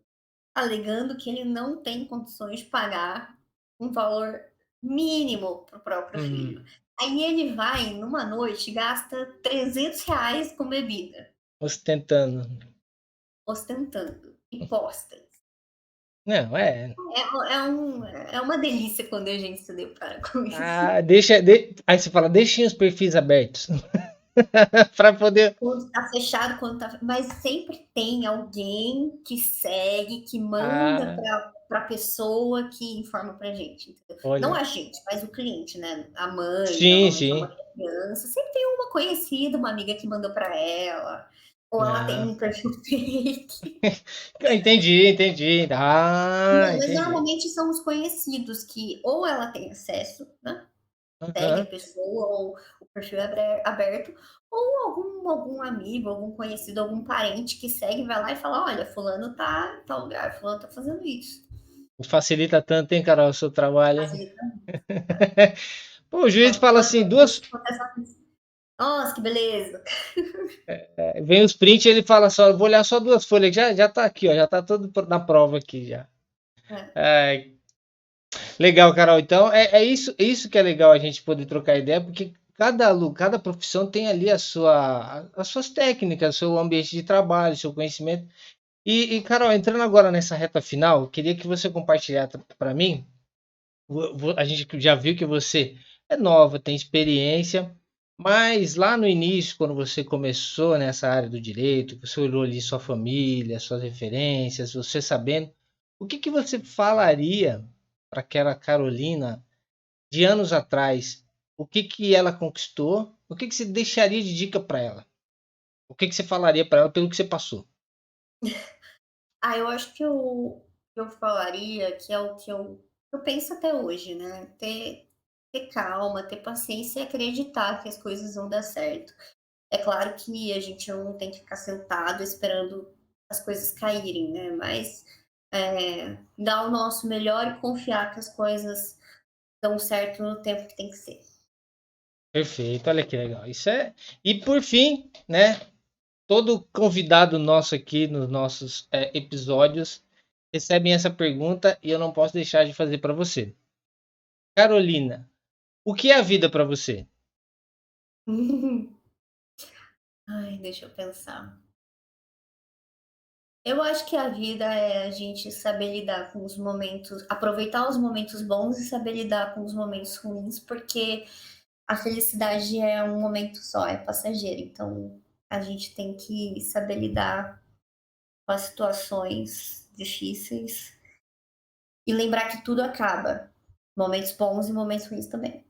alegando que ele não tem condições de pagar um valor mínimo para o próprio filho. Hum, Aí ele vai numa noite e gasta R$ 300 com bebida, ostentando. ostentando, e posta. Não, é. É uma delícia quando a gente se depara com isso. Ah, aí você fala, deixem os perfis abertos para poder. Quando tá fechado, quando tá. Mas sempre tem alguém que segue, que manda Ah, para a pessoa que informa pra gente. Entendeu? Não olha. a gente, mas o cliente, né? A mãe, Sim, normalmente a mãe sim. da criança, sempre tem uma conhecida, uma amiga que mandou para ela, ou ela tem Ah, um perfil fake. entendi, entendi. Ah, Não, mas entendi. normalmente são os conhecidos que ou ela tem acesso, né? Segue a Aham. pessoa, ou o perfil é aberto, ou algum amigo, algum conhecido, algum parente que segue, vai lá e fala: olha, fulano tá em tal lugar, fulano tá fazendo isso. Facilita tanto, hein, Carol, o seu trabalho, hein? Facilita muito. Pô, o juiz fala Quando assim, duas. acontece uma coisa, nossa, que beleza. Vem os prints, ele fala só, eu vou olhar só duas folhas, já tá aqui, ó, já tá tudo na prova aqui já. É, Ai, legal, Carol. Então, é isso que é legal a gente poder trocar ideia, porque cada profissão tem ali as suas técnicas, seu ambiente de trabalho, seu conhecimento. E, Carol, entrando agora nessa reta final, queria que você compartilhasse para mim. A gente já viu que você é nova, tem experiência, mas lá no início, quando você começou nessa área do direito, você olhou ali sua família, suas referências, você sabendo, o que que você falaria para aquela Carolina de anos atrás? o que que ela conquistou, o que que você deixaria de dica para ela? O que que você falaria para ela pelo que você passou? Eu acho que eu falaria que é o que eu penso até hoje, né, ter calma, ter paciência e acreditar que as coisas vão dar certo. É claro que a gente não tem que ficar sentado esperando as coisas caírem, né, mas, dar o nosso melhor e confiar que as coisas dão certo no tempo que tem que ser. Perfeito, olha que legal. Isso é. E por fim, né? Todo convidado nosso aqui nos nossos episódios recebem essa pergunta e eu não posso deixar de fazer para você. Carolina, o que é a vida para você? Ai, deixa eu pensar. Eu acho que a vida é a gente saber lidar com os momentos, aproveitar os momentos bons e saber lidar com os momentos ruins, porque a felicidade é um momento só, é passageiro. Então, a gente tem que saber lidar com as situações difíceis e lembrar que tudo acaba. Momentos bons e momentos ruins também.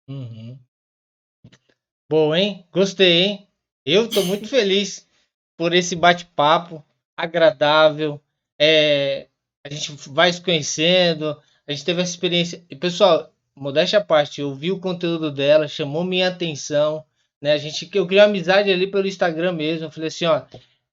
Uhum. Boa, hein? Gostei, hein? Eu estou muito feliz por esse bate-papo agradável. É, a gente vai se conhecendo, a gente teve essa experiência. E, pessoal, modéstia à parte, eu vi o conteúdo dela, chamou minha atenção, né? Eu criei uma amizade ali pelo Instagram mesmo. Eu falei assim, ó,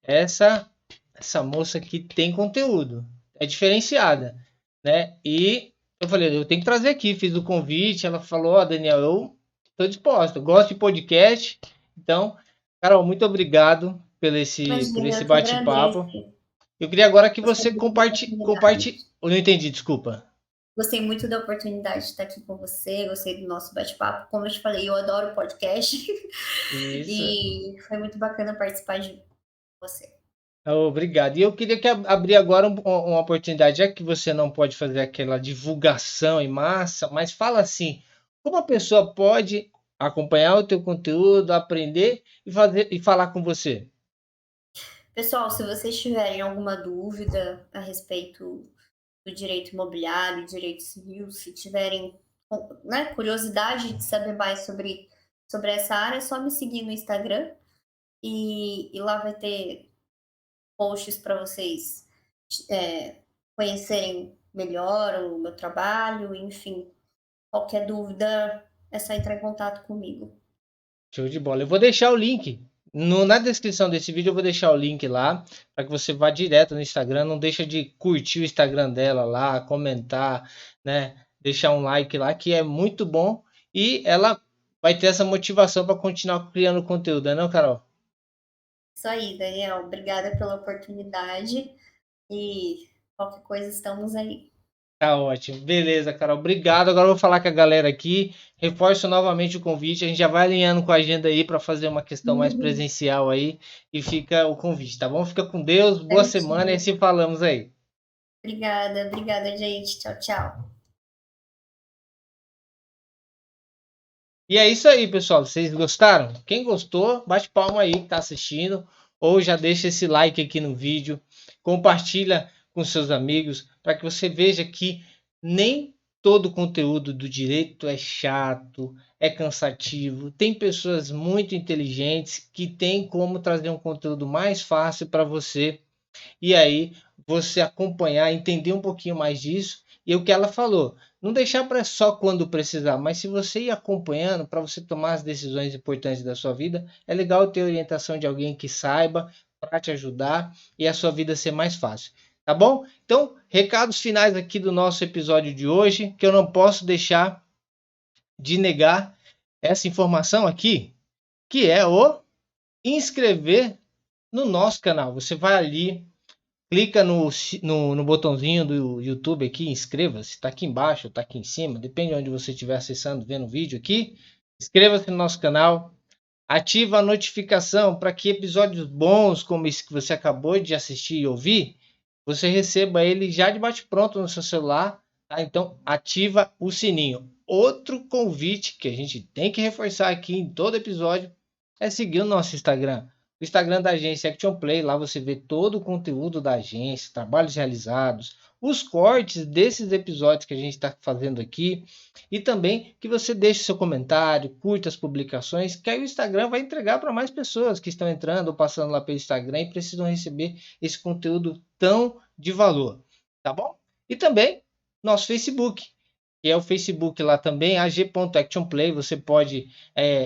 essa essa moça aqui tem conteúdo, é diferenciada, né? E eu falei, eu tenho que trazer aqui, fiz o convite, ela falou, ó, Daniel, eu estou disposto, eu gosto de podcast, então, Carol, muito obrigado por Imagina, esse eu que bate-papo. agradeço. Eu queria agora que Gostei você muito da compartilhe. oportunidade. Eu não entendi, desculpa. Gostei muito da oportunidade de estar aqui com você, gostei do nosso bate-papo. Como eu te falei, eu adoro podcast Isso. e foi muito bacana participar de você. Obrigado. E eu queria abrir agora uma oportunidade, já que você não pode fazer aquela divulgação em massa, mas fala assim, como a pessoa pode acompanhar o teu conteúdo, aprender e fazer e falar com você? Pessoal, se vocês tiverem alguma dúvida a respeito do direito imobiliário, direito civil, se tiverem, né, curiosidade de saber mais sobre essa área, é só me seguir no Instagram e lá vai ter posts para vocês conhecerem melhor o meu trabalho, enfim. Qualquer dúvida é só entrar em contato comigo. Show de bola. Eu vou deixar o link. Na descrição desse vídeo eu vou deixar o link lá para que você vá direto no Instagram. Não deixa de curtir o Instagram dela lá, comentar, né? Deixar um like lá que é muito bom e ela vai ter essa motivação para continuar criando conteúdo, né, não, Carol? Isso aí, Daniel. Obrigada pela oportunidade e qualquer coisa estamos aí. Tá ótimo. Beleza, Carol. Obrigado. Agora eu vou falar com a galera aqui. Reforço novamente o convite. A gente já vai alinhando com a agenda aí para fazer uma questão mais presencial aí. E fica o convite, tá bom? Fica com Deus. Boa semana e Certinho. se falamos aí. Obrigada, obrigada, gente. Tchau, tchau. E é isso aí, pessoal. Vocês gostaram? Quem gostou, bate palma aí que tá assistindo. Ou já deixa esse like aqui no vídeo. Compartilha com seus amigos para que você veja que nem todo conteúdo do direito é chato, é cansativo. Tem pessoas muito inteligentes que têm como trazer um conteúdo mais fácil para você e aí você acompanhar, entender um pouquinho mais disso. E o que ela falou, não deixar para só quando precisar, mas se você ir acompanhando para você tomar as decisões importantes da sua vida, é legal ter orientação de alguém que saiba para te ajudar e a sua vida ser mais fácil. Tá bom? Então, recados finais aqui do nosso episódio de hoje, que eu não posso deixar de negar essa informação aqui, que é o inscrever no nosso canal. Você vai ali, clica no botãozinho do YouTube aqui, inscreva-se, está aqui embaixo, está aqui em cima, depende de onde você estiver acessando, vendo o vídeo aqui. Inscreva-se no nosso canal, ativa a notificação para que episódios bons como esse que você acabou de assistir e ouvir, você receba ele já de bate-pronto no seu celular, tá? Então ativa o sininho. Outro convite que a gente tem que reforçar aqui em todo episódio é seguir o nosso Instagram. O Instagram da agência Action Play, lá você vê todo o conteúdo da agência, trabalhos realizados, os cortes desses episódios que a gente está fazendo aqui e também que você deixe seu comentário, curta as publicações, que aí o Instagram vai entregar para mais pessoas que estão entrando ou passando lá pelo Instagram e precisam receber esse conteúdo tão de valor, tá bom? E também nosso Facebook, que é o Facebook lá também, ag.actionplay. Você pode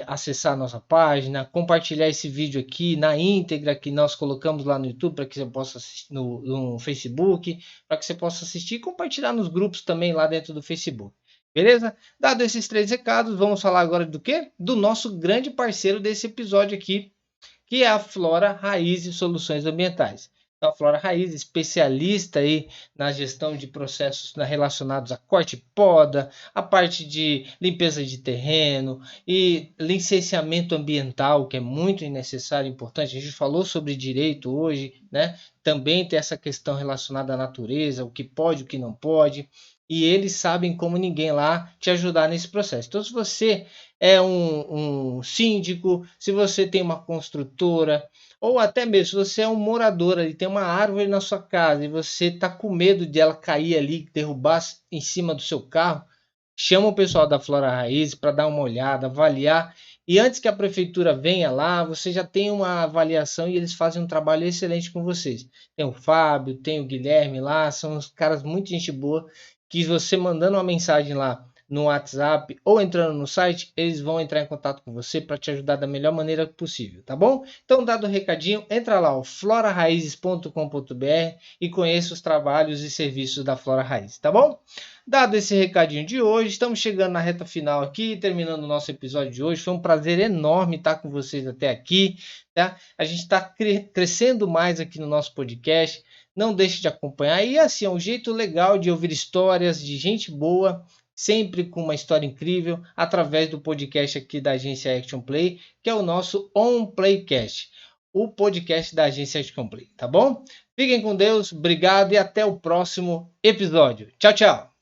acessar a nossa página, compartilhar esse vídeo aqui na íntegra que nós colocamos lá no YouTube para que você possa assistir no Facebook, para que você possa assistir e compartilhar nos grupos também lá dentro do Facebook. Beleza? Dado esses 3 recados, vamos falar agora do quê? Do nosso grande parceiro desse episódio aqui, que é a Flora Raiz e Soluções Ambientais. Então, a Flora Raiz, especialista aí na gestão de processos relacionados a corte e poda, a parte de limpeza de terreno e licenciamento ambiental, que é muito necessário e importante. A gente falou sobre direito hoje, né? Também tem essa questão relacionada à natureza, o que pode, o que não pode. E eles sabem como ninguém lá te ajudar nesse processo. Então, se você é um síndico, se você tem uma construtora, ou até mesmo se você é um morador ali, tem uma árvore na sua casa e você está com medo de ela cair ali, derrubar em cima do seu carro, chama o pessoal da Flora Raiz para dar uma olhada, avaliar. E antes que a prefeitura venha lá, você já tem uma avaliação e eles fazem um trabalho excelente com vocês. Tem o Fábio, tem o Guilherme lá, são uns caras muito gente boa, que você mandando uma mensagem lá no WhatsApp ou entrando no site, eles vão entrar em contato com você para te ajudar da melhor maneira possível, tá bom? Então, dado o recadinho, entra lá, floraraízes.com.br e conheça os trabalhos e serviços da Flora Raiz, tá bom? Dado esse recadinho de hoje, estamos chegando na reta final aqui, terminando o nosso episódio de hoje. Foi um prazer enorme estar com vocês até aqui, tá? A gente está crescendo mais aqui no nosso podcast. Não deixe de acompanhar. E assim, é um jeito legal de ouvir histórias de gente boa, sempre com uma história incrível, através do podcast aqui da agência Action Play, que é o nosso On Playcast, o podcast da agência Action Play, tá bom? Fiquem com Deus, obrigado e até o próximo episódio. Tchau, tchau!